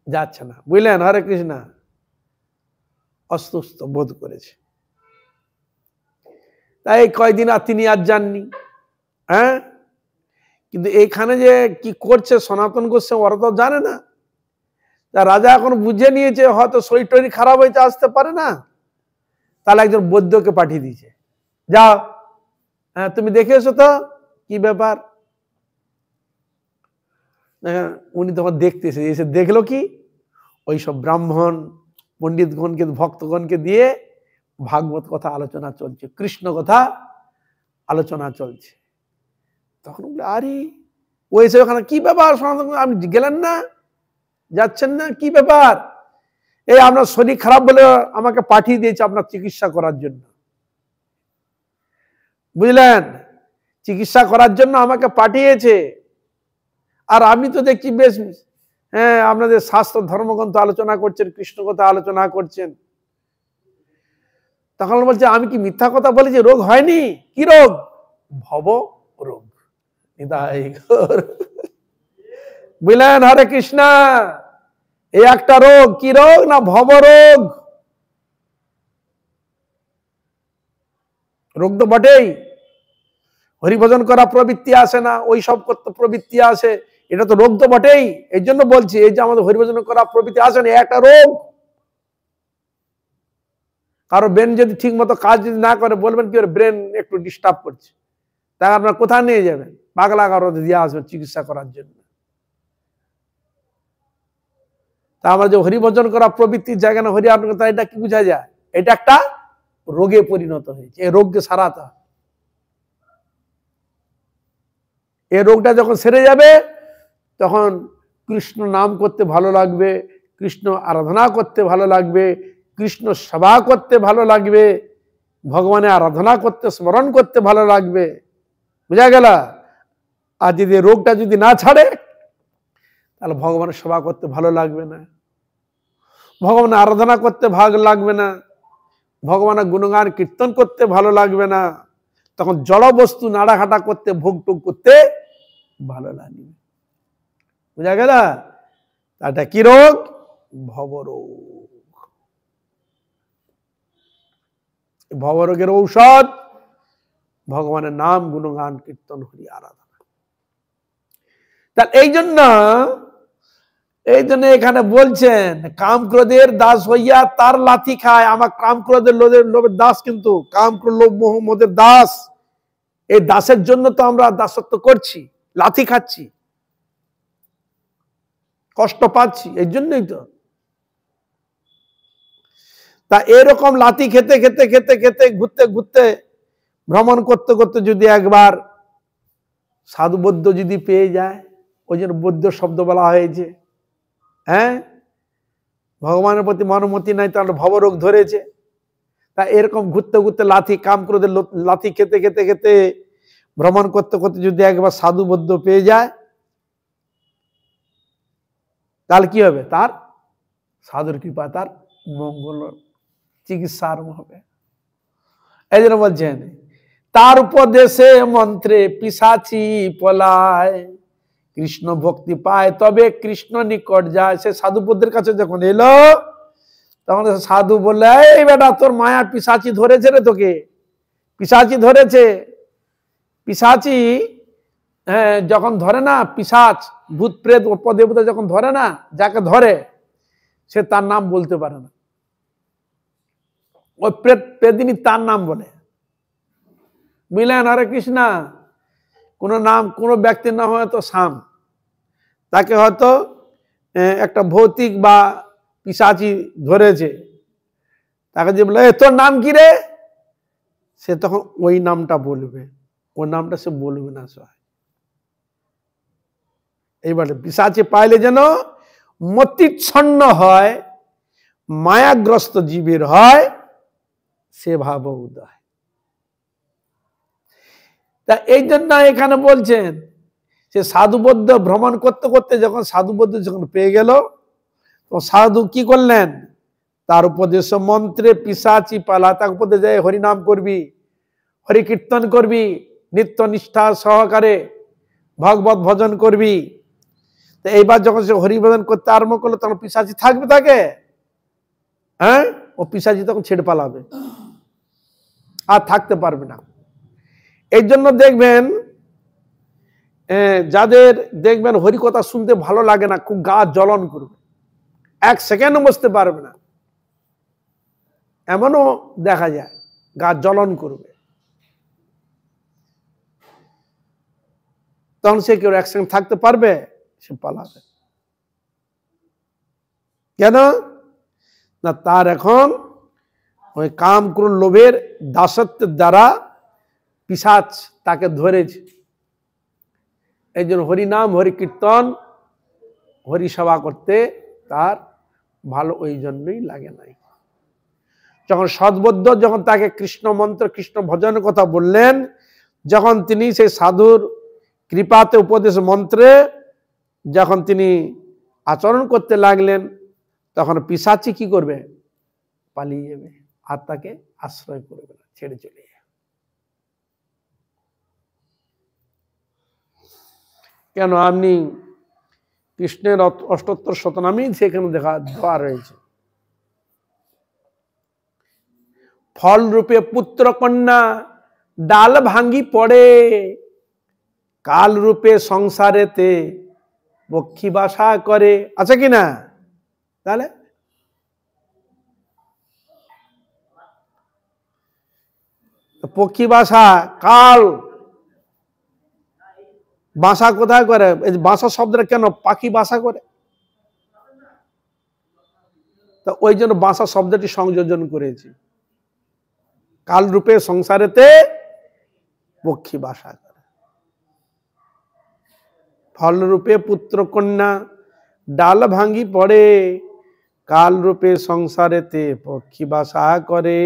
যাচ্ছে না, বুঝলেন? হরে কৃষ্ণ। অসুস্থ বোধ করেছে, তাই কয়দিন আর তিনি আর যাননি। হ্যাঁ, কিন্তু এইখানে যে কি করছে সনাতন গোস্বামী ওরা তো জানে না। তা রাজা এখন বুঝে নিয়েছে হয়তো শরীর টরীর খারাপ হয়েছে, আসতে পারে না, তাহলে একজন বৈদ্যকে পাঠিয়ে দিয়েছে, যাও হ্যাঁ তুমি দেখে এসো তো কি ব্যাপার। উনি তখন দেখতেছে, এসে দেখলো কি ওই সব ব্রাহ্মণ পণ্ডিতগণকে, ভক্তগণকে দিয়ে ভাগবত কথা আলোচনা চলছে, কৃষ্ণ কথা আলোচনা চলছে। তখন বলে আরে ও এসে ওখানে কি ব্যাপার, আপনি গেলেন না, যাচ্ছেন না, কি ব্যাপার? এই আপনার শরীর খারাপ বলে আমাকে পাঠিয়ে দিয়েছে আপনার চিকিৎসা করার জন্য, বুঝলেন? চিকিৎসা করার জন্য আমাকে পাঠিয়েছে। আর আপনি তো দেখছি বেশ হ্যাঁ আপনাদের শাস্ত্র ধর্মগ্রন্থ আলোচনা করছেন, কৃষ্ণ কথা আলোচনা করছেন। তখন বলছে আমি কি মিথ্যা কথা বলেছি? রোগ হয়নি? কি রোগ? ভব রোগ। বুঝলেন? হরে কৃষ্ণ। এই একটা রোগ, কি রোগ না ভব রোগ। রোগ তো বটেই, হরিভজন করা প্রবৃত্তি আসে না, ওই সব করতে প্রবৃত্তি আসে, এটা তো রোগ তো বটেই। এই জন্য বলছি এই যে আমাদের হরিভজন করা প্রবৃত্তি আসে না, একটা রোগ। কারো ব্রেন যদি ঠিক মতো কাজ যদি না করে, বলবেন কি ওর ব্রেন একটু ডিস্টার্ব করছে, তাই আপনার কোথায় নিয়ে যাবেন? পাগলা কারো দিয়ে আসবেন চিকিৎসা করার জন্য। তা আমরা যে হরিভজন করা প্রবৃত্তির জায়গা না হরি আপনার কথা, এটা কি বোঝা যায়? এটা একটা রোগে পরিণত হয়েছে, এই রোগকে সারাতে হবে। এই রোগটা যখন সেরে যাবে তখন কৃষ্ণ নাম করতে ভালো লাগবে, কৃষ্ণ আরাধনা করতে ভালো লাগবে, কৃষ্ণ সেবা করতে ভালো লাগবে, ভগবানের আরাধনা করতে, স্মরণ করতে ভালো লাগবে, বুঝা গেল? আর যদি রোগটা যদি না ছাড়ে তাহলে ভগবানের সেবা করতে ভালো লাগবে না, ভগবানের আরাধনা করতে ভালো লাগবে না, ভগবানের গুণগান কীর্তন করতে ভালো লাগবে না, তখন জড় বস্তু নাড়াঘাটা করতে, ভোগ টোগ করতে ভালো লাগবে, বুঝা গেল? এটা কি রোগ? ভবরোগ। ভবরোগের ঔষধ ভগবানের নাম গুণগান কীর্তন হরি আরাধনা। তাহলে এই জন্য এখানে বলছেন কাম ক্রোধের দাস হইয়া তার লাথি খায়। আমার কাম ক্রোধের লোভের দাস, কিন্তু কাম ক্রোধ লোভ মোহ মদের দাস। এই দাসের জন্য তো আমরা দাসত্ব করছি, লাথি খাচ্ছি, কষ্ট পাচ্ছি, এই জন্যই তো। তা এরকম লাথি খেতে খেতে খেতে খেতে ঘুরতে ঘুরতে ভ্রমণ করতে করতে যদি একবার সাধু বৌদ্ধ যদি পেয়ে যায়, ওই জন্য বৌদ্ধ শব্দ বলা হয়েছে। হ্যাঁ, ভগবানের প্রতি মনোমতি নাই, তাহলে ভবরোগ ধরেছে। তা এরকম ঘুরতে ঘুরতে লাথি কাম ক্রোধের লাথি খেতে খেতে খেতে ভ্রমণ করতে করতে যদি একবার সাধু বৌদ্ধ পেয়ে যায়, তাহলে কি হবে? তার সাধুর কৃপা তার মঙ্গল চিকিৎসা আরম্ভ হবে। এই জন্য বলছেন তার উপদেশে মন্ত্রে পিশাচি পলায়, কৃষ্ণ ভক্তি পায় তবে কৃষ্ণ নিকট যায়। সে সাধু বৌদ্ধের কাছে যখন এলো, তখন সাধু বললে, এই বেটা তোর মায়া পিশাচি ধরেছে রে, তোকে পিশাচি ধরেছে। পিশাচি যখন ধরে না, পিশাচ ভূত প্রেত অপদেবতা যখন ধরে না, যাকে ধরে সে তার নাম বলতে পারে না। ওই প্রেতিনি তার নাম বলে। মিলেন হরে কৃষ্ণা, কোন নাম, কোন ব্যক্তির নাম হয়তো শাম, তাকে হয়তো একটা ভৌতিক বা পিশাচি ধরেছে, তাকে যে বলে তোর নাম কি রে, সে তখন ওই নামটা বলবে, ওই নামটা সে বলবে না। এইবারে পিশাচি পাইলে যেন মতিচ্ছন্ন হয়, মায়াগ্রস্ত জীবের হয় সে ভাব উদয়। তা এই জন্য এখানে বলছেন সে সাধুবদ্ধ ভ্রমণ করতে করতে যখন সাধুবদ্ধ যখন পেয়ে গেল, তো সাধু কি করলেন? তার উপদেশ মন্ত্রে পিশাচি পালা, তার উপদেশ যায় হরিনাম করবি, হরি কীর্তন করবি, নিত্য নিষ্ঠা সহকারে ভগবত ভজন করবি। তো এইবার যখন সে হরি ভজন করতে আরম্ভ করলো, তখন পিশাচি থাকবে তাকে? হ্যাঁ, ও পিশাচি তখন ছেড়ে পালাবে, আর থাকতে পারবে না। এই জন্য দেখবেন যাদের দেখবেন হরি কথা শুনতে ভালো লাগে না, খুব গা জ্বলন করবে, এক সেকেন্ডও বসতে পারবে না, এমনও দেখা যায়, গা জ্বলন করবে। তখন সে কেউ এক সেকেন্ড থাকতে পারবে? সে পালাবে। কেন না? তার এখন ওই কাম ক্রোধ লোভের দাসত্বের দ্বারা পিশাচ তাকে ধরেছে। এই জন্য হরিনাম, হরি কীর্তন, হরি সেবা করতে তার ভালো ওই জন্যই লাগে নাই। যখন সদ্বদ্ধ যখন তাকে কৃষ্ণ মন্ত্র কৃষ্ণ ভজনের কথা বললেন, যখন তিনি সেই সাধুর কৃপাতে উপদেশ মন্ত্রে যখন তিনি আচরণ করতে লাগলেন, তখন পিশাচি কি করবে? পালিয়ে যাবে, আর তাকে আশ্রয় করবে না, ছেড়ে চলে যাবে। কেন? আপনি কৃষ্ণের অষ্টোত্তর শতনামই সেখানে দেওয়া রয়েছে। ফল রূপে পুত্র কন্যা ডাল ভাঙ্গি পড়ে, কাল রূপে সংসারেতে পক্ষী বাসা করে। আছে কি না? তাহলে পক্ষী বাসা, কাল বাসা কোথায় করে? বাসা শব্দটা কেন? পাখি বাসা করে, তো ওই জন্য বাসা শব্দটি সংযোজন করেছি। কাল রূপে সংসারেতে পক্ষী বাসা করে, ফল রূপে পুত্র কন্যা ডাল ভাঙ্গি পড়ে, কাল রূপে সংসারেতে পক্ষী বাসা করে।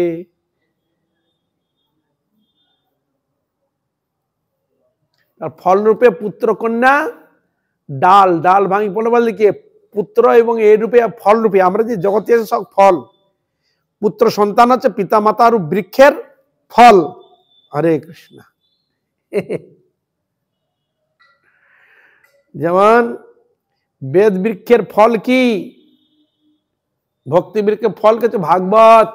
আর ফল রূপে পুত্র কন্যা ডাল, ডাল ভাঙ্গি পড়ে বলতে কি? পুত্র এবং এই রূপে ফল রূপে, আমরা যে জগতে আছে সব ফল, পুত্র সন্তান হচ্ছে পিতা মাতার বৃক্ষের ফল। হরে কৃষ্ণ। যেমন বেদ বৃক্ষের ফল কি? ভক্তি বৃক্ষের ফল কিছু ভাগবত,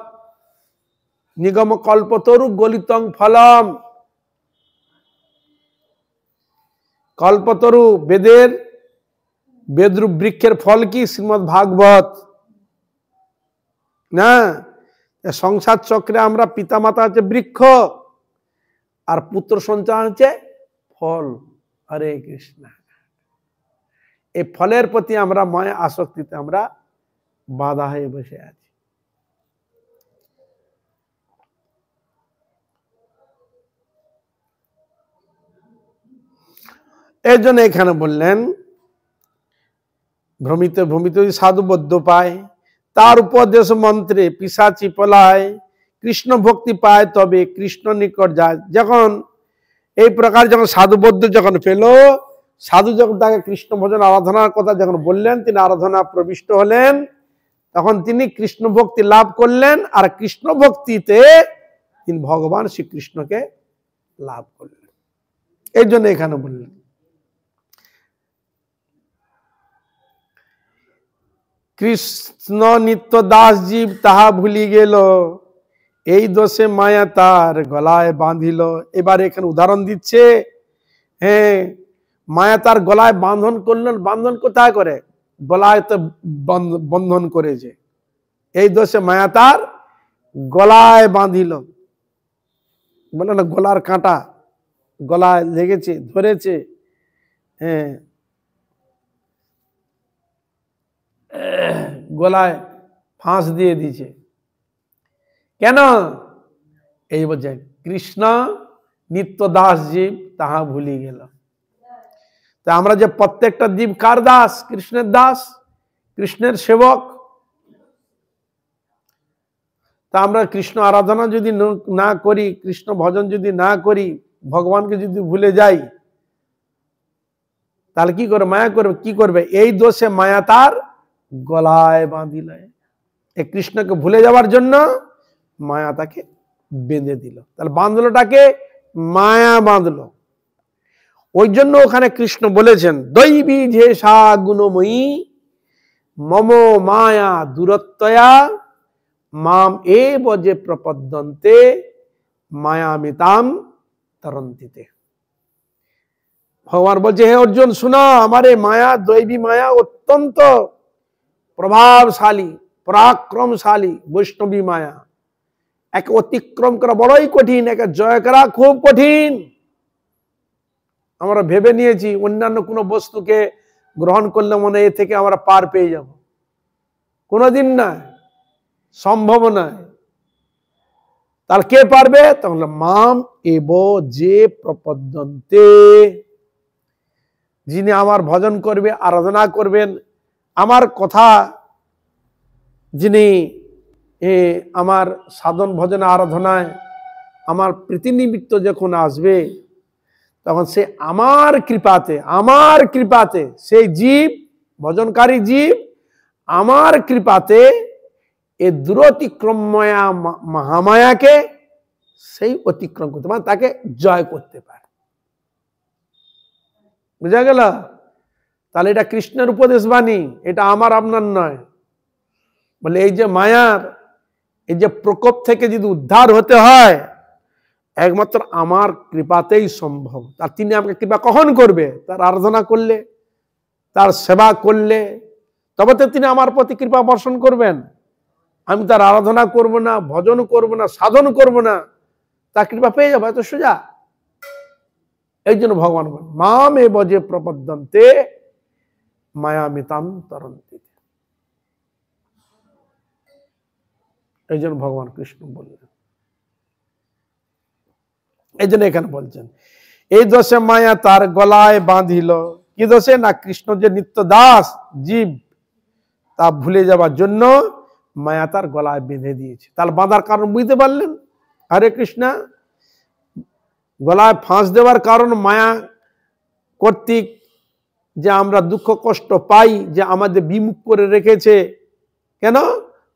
নিগম কল্পতরু গলিতং ফলম। কল্পতরু বেদরূপ বৃক্ষের ফল কি? শ্রীমদ্ ভাগবত না। সংসার চক্রে আমরা পিতামাতা হচ্ছে বৃক্ষ, আর পুত্র সন্তান হচ্ছে ফল। হরে কৃষ্ণ। এই ফলের প্রতি আমরা মায়া আসক্তিতে আমরা বাধা হয়ে বসে আছি। এই জন্য এখানে বললেন ভ্রমিত ভ্রমিত সাধু বদ্ধ পায়, তার উপদেশ মন্ত্রে পিশাচি পলায়, কৃষ্ণ ভক্তি পায় তবে কৃষ্ণ নিকট যায়। যখন এই প্রকার যখন সাধুবদ্ধ যখন পেল, সাধু যখন তাকে কৃষ্ণ ভজন আরাধনার কথা যখন বললেন, তিনি আরাধনা প্রবিষ্ট হলেন, তখন তিনি কৃষ্ণ ভক্তি লাভ করলেন, আর কৃষ্ণ ভক্তিতে তিনি ভগবান শ্রীকৃষ্ণকে লাভ করলেন। এই জন্য এখানে বললেন কৃষ্ণ নিত্য দাস জীব তাহা ভুলি গেল, এই দোষে মায়া তার গলায় বাঁধিল। এবার এখানে উদাহরণ দিচ্ছে, হ্যাঁ মায়া তার গলায় বাঁধন করলেন। বাঁধন কোথায় করে? গলায় তো বন্ধন করেছে, এই দোষে মায়া তার গলায় বাঁধিল। বলে না গলার কাঁটা গলায় লেগেছে, ধরেছে, হ্যাঁ গলায় ফাঁস দিয়ে দিয়েছে। কেন? এই বলছে কৃষ্ণ নিত্য দাস জীব তাহা ভুলি গেল। তা আমরা যে প্রত্যেকটা জীব কার দাস? কৃষ্ণের দাস, কৃষ্ণের সেবক। তা আমরা কৃষ্ণ আরাধনা যদি না করি, কৃষ্ণ ভজন যদি না করি, ভগবানকে যদি ভুলে যাই, তাহলে কি করবে? মায়া করবে। কি করবে? এই দোষে মায়া তার গলায় বাঁধিল। এই কৃষ্ণকে ভুলে যাওয়ার জন্য মায়া তাকে বেঁধে দিল। তাহলে বাঁধলোটাকে মায়া বাঁধলো। ওই জন্য ওখানে কৃষ্ণ বলেছেন দৈবী ঝেষা গুণময়ী মম মায়া দূরত্বয়া মাম এব যে প্রপদ্যন্তে মায়ামিতাম তরন্তিতে। ভগবান বলছে হে অর্জুন শোনো, আমার এই মায়া, দৈবী মায়া অত্যন্ত প্রভাবশালী, পরাক্রমশালী বৈষ্ণবী মায়া। একে অতিক্রম করা বড়ই কঠিন, একে জয় করা খুব কঠিন। আমরা ভেবে নিয়েছি অন্যান্য কোনো বস্তুকে গ্রহণ করলে মনে এ থেকে আমরা পার পেয়ে যাব, কোনোদিন না, সম্ভব নয়। তাহলে কে পারবে? তাহলে মাম এব যে প্রপদ্যন্তে, যিনি আমার ভজন করবে, আরাধনা করবেন, আমার কথা যিনি আমার সাধন ভজন আরাধনায় আমার প্রীতিনিমিত্ত যখন আসবে, তখন সে আমার কৃপাতে সেই জীব, ভজনকারী জীব আমার কৃপাতে এই দূরতিক্রম মহামায়াকে সেই অতিক্রম করতে পারে, তাকে জয় করতে পারে। বুঝা গেল? তাহলে এটা কৃষ্ণের উপদেশ বাণী, এটা আমার আপনার নয়। বলে এই যে মায়ার এই যে প্রকোপ থেকে যদি উদ্ধার হতে হয়, একমাত্র আমার কৃপাতেই সম্ভব। তার তিনি আমাকে কৃপা কখন করবে? তার আরাধনা করলে, তার সেবা করলে, তবে তো তিনি আমার প্রতি কৃপা বর্ষণ করবেন। আমি তার আরাধনা করব না, ভজন করব না, সাধন করব না, তার কৃপা পেয়ে যাবো, এত সোজা। এই জন্য ভগবান বলেন মাম এব যে প্রপদ্যন্তে মায়ামিতাম তরন্তি। এই জন্য ভগবান কৃষ্ণ বললেন। এই জন্য এখানে বলছেন এই দোষে মায়া তার গলায় বাঁধিল। কি দোষে? না কৃষ্ণ যে নিত্য দাস জীব, তা ভুলে যাবার জন্য মায়া তার গলায় বেঁধে দিয়েছে। তাহলে বাঁধার কারণ বুঝতে পারলেন? হরে কৃষ্ণ। গলায় ফাঁস দেওয়ার কারণ মায়া কর্তৃক যে আমরা দুঃখ কষ্ট পাই, যে আমাদের বিমুখ করে রেখেছে। কেন?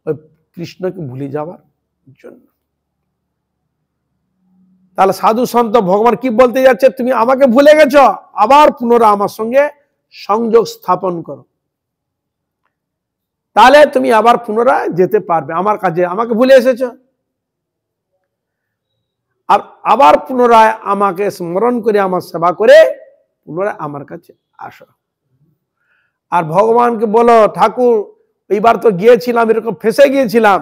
ওই কৃষ্ণকে ভুলে যাওয়ার জন্য। তাহলে সাধু সন্ত ভগবান কি বলতে যাচ্ছে? তুমি আমাকে ভুলে গেছো, আবার পুনরায় আমার সঙ্গে সংযোগ স্থাপন করো, তাহলে তুমি আবার পুনরায় যেতে পারবে আমার কাছে। আমাকে ভুলে এসেছো, আর আবার পুনরায় আমাকে স্মরণ করে আমার সেবা করে পুনরায় আমার কাছে আসো। আর ভগবানকে বলো, ঠাকুর এইবার তো গিয়েছিলাম, এরকম ফেঁসে গিয়েছিলাম,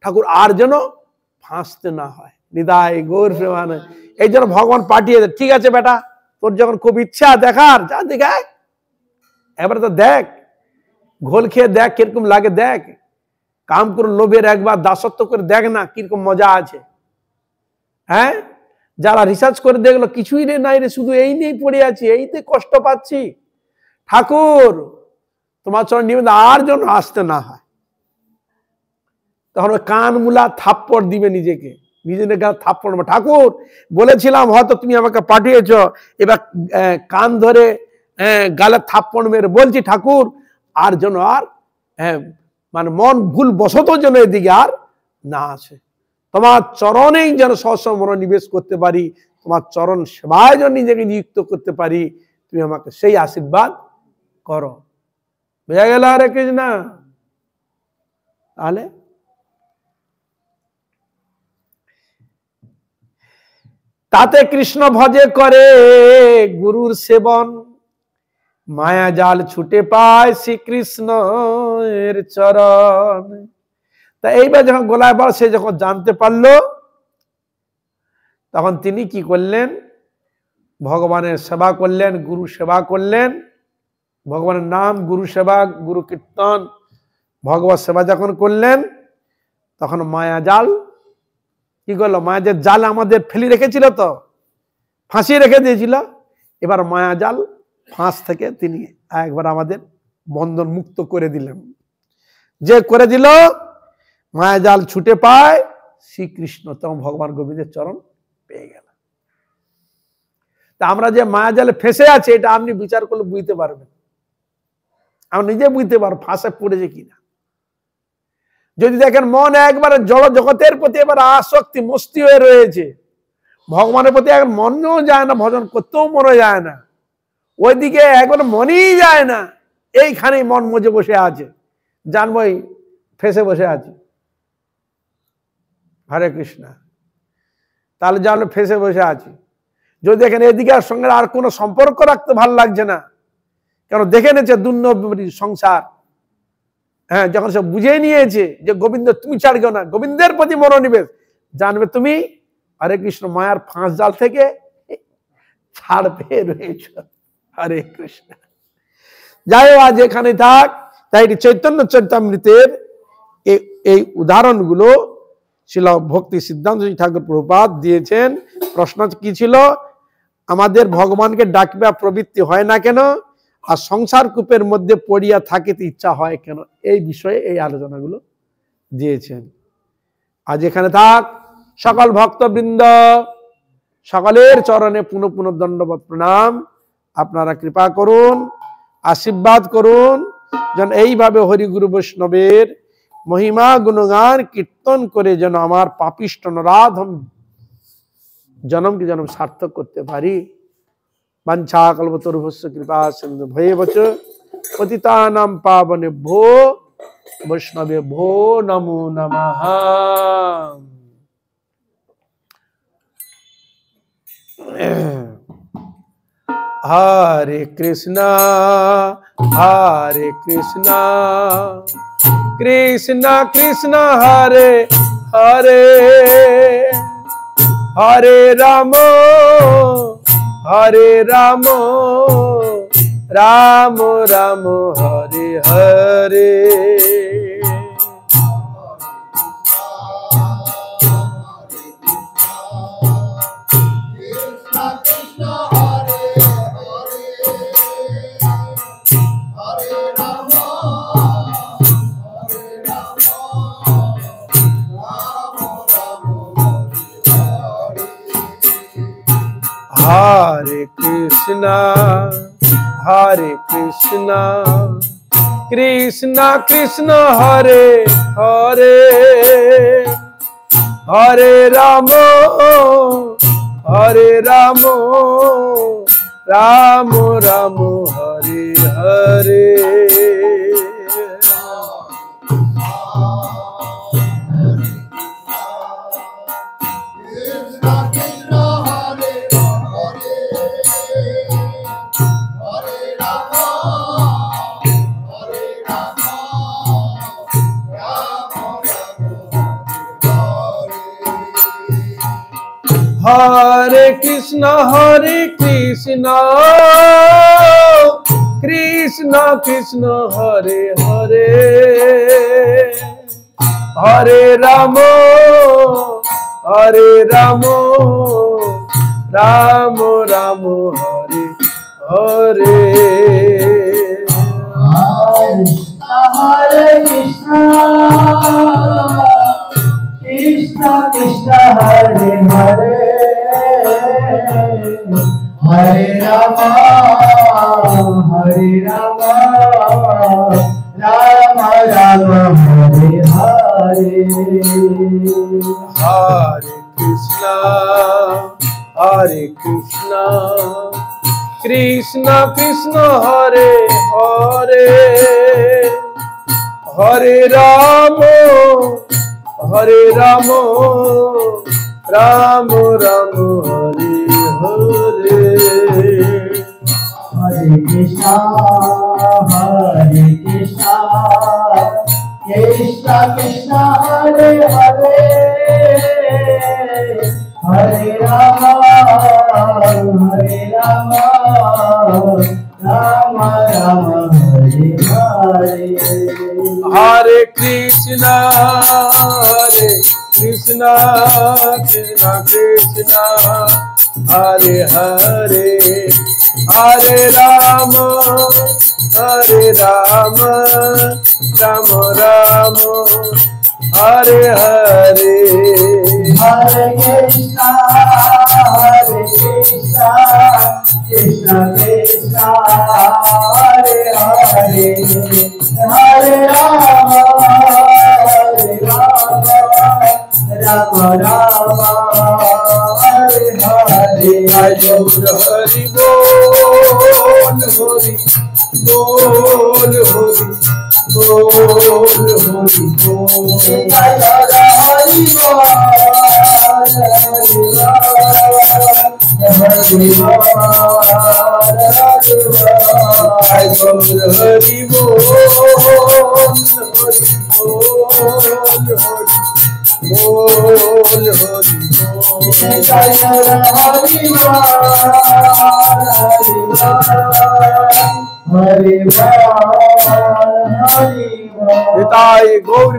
ঠাকুর আর যেন ফাঁসতে না হয়, নিদায় গৌর প্রেমানন্দ। এই জন্য ভগবান পাঠিয়ে দেয়, ঠিক আছে বেটা, তোর যখন খুব ইচ্ছা দেখার, যা দেখায়, এবার তো দেখ, ঘোল খেয়ে দেখ কিরকম লাগে, দেখ, কাম করে লোভের একবার দাসত্ব করে দেখ না কিরকম মজা আছে। হ্যাঁ, যারা রিসার্চ করে দেখলো কিছুই নাই রে, শুধু এই নিয়েই পড়ে আছি, এইতে কষ্ট পাচ্ছি, ঠাকুর তোমার চরণ নিবেদন আর যেন আসতে না হয়। তখন কান মুলা থাপ্পড় দিবে নিজেকে, নিজের গায়ে থাপ্পড়, ঠাকুর বলেছিলাম হয়তো তুমি আমাকে পাঠিয়েছ, এবার কান ধরে গালে থাপ্পড় মেরে বলছি, ঠাকুর আর যেন আর মানে মন ভুল বশত যেন এদিকে আর না আসে, তোমার চরণেই যেন সবসময় মনোনিবেশ করতে পারি, তোমার চরণ সেবায় যেন নিজেকে নিযুক্ত করতে পারি, তুমি আমাকে সেই আশীর্বাদ করো। বোঝা গেল? হরে কৃষ্ণ। তাহলে তাতে কৃষ্ণ ভজে করে গুরুর সেবন, মায়া জাল ছুটে পায় শ্রীকৃষ্ণ এর চরণ। তা এইবার যখন গোলায় বল সে যখন জানতে পারলো, তখন তিনি কি করলেন, ভগবানের সেবা করলেন, গুরু সেবা করলেন, ভগবানের নাম, গুরু সেবা, গুরু কীর্তন, ভগবত সেবা যখন করলেন, তখন মায়া জাল কি করলো, মায়া জাল আমাদের ফেলি রেখেছিল, তো ফাঁসিয়ে রেখে দিয়েছিল, এবার মায়া জাল ফাঁস থেকে তিনি একবার আমাদের বন্ধন মুক্ত করে দিলেন। যে করে দিল, মায়া জাল ছুটে পায় শ্রীকৃষ্ণ, তখন ভগবান গোবিন্দের চরণ পেয়ে গেল। তা আমরা যে মায়া জালে ফেঁসে আছে, এটা আপনি বিচার করলে বুঝতে পারবেন, আমরা নিজে বুঝতে পারবো ফাঁসে পড়েছে কিনা। যদি দেখেন মন একবারে জড় জগতের প্রতি এবার আসক্তি মস্তি হয়ে রয়েছে, ভগবানের প্রতি একবার মনও যায় না, ভজন করতেও মনে যায় না, ওইদিকে একবার মনই যায় না, এইখানেই মন মজে বসে আছে, জানবো ফেসে বসে আছে। হরে কৃষ্ণ। তাহলে জানলো ফেসে বসে আছে। যদি দেখেন এদিকে আর সঙ্গে আর কোনো সম্পর্ক রাখতে ভালো লাগছে না, কেন দেখে নিয়েছে দুর্নবী সংসার, হ্যাঁ, যখন সে বুঝে নিয়েছে যে গোবিন্দ তুমি ছাড়িও না, গোবিন্দের প্রতি মনোনিবেশ, জানবে তুমি হরে কৃষ্ণ মায়ার ফাঁস জাল থেকে ছাড় পেয়ে রয়েছ। হরে কৃষ্ণ। যাই হোক, আজ এখানে থাক। তাই চৈতন্য চরিতামৃতের এই উদাহরণগুলো ছিল ভক্তি সিদ্ধান্ত ঠাকুর প্রভুপাদ দিয়েছেন। প্রশ্ন কি ছিল, আমাদের ভগবানকে ডাকবে প্রবৃত্তি হয় না কেন, আর সংসার কূপের মধ্যে পড়িয়া থাকিতে ইচ্ছা হয় কেন, এই বিষয়ে এই আলোচনাগুলো দিয়েছেন। আজ এখানে থাক। সকল ভক্তবৃন্দ সকলের চরণে পুনঃ পুনঃ দণ্ডবৎ প্রণাম। আপনারা কৃপা করুন, আশীর্বাদ করুন, যেন এইভাবে হরিগুরু বৈষ্ণবের মহিমা গুণগান কীর্তন করে যেন আমার পাপিষ্ঠ নরাধম জন্মকে যেন সার্থক করতে পারি। বাঞ্ছা কল্পতরুভস্য কৃপা সিন্ধু ভয়েবচ পতিতানাং পাবনেভ্যো বৈষ্ণবেভ্যো নমো নমঃ। হরে কৃষ্ণ হরে কৃষ্ণ কৃষ্ণ কৃষ্ণ হরে হরে, হরে রাম হরে Ram Ram Ram Hare Hare. Hare Krishna, Hare Krishna, Krishna Krishna Hare Hare, Hare Rama, Hare Rama, Rama Rama Hare Hare. Krishna Krishna Krishna हरे कृष्ण कृष्ण कृष्ण हरे हरे हरे राम राम राम हरे हरे हरे कृष्ण कृष्ण कृष्ण हरे हरे हरे राम राम राम हरे हरे हरे कृष्ण कृष्ण कृष्ण हरे हरे हरे राम राम राम हरे हरे हरे कृष्ण कृष्ण कृष्ण हरे हरे हरे राम राम राम हरे हरे हरे कृष्ण कृष्ण कृष्ण हरे हरे हरे राम राम राम हरे हरे हरे कृष्ण कृष्ण कृष्ण हरे हरे हरे राम राम हरे हरे हरि बोल हरि गौर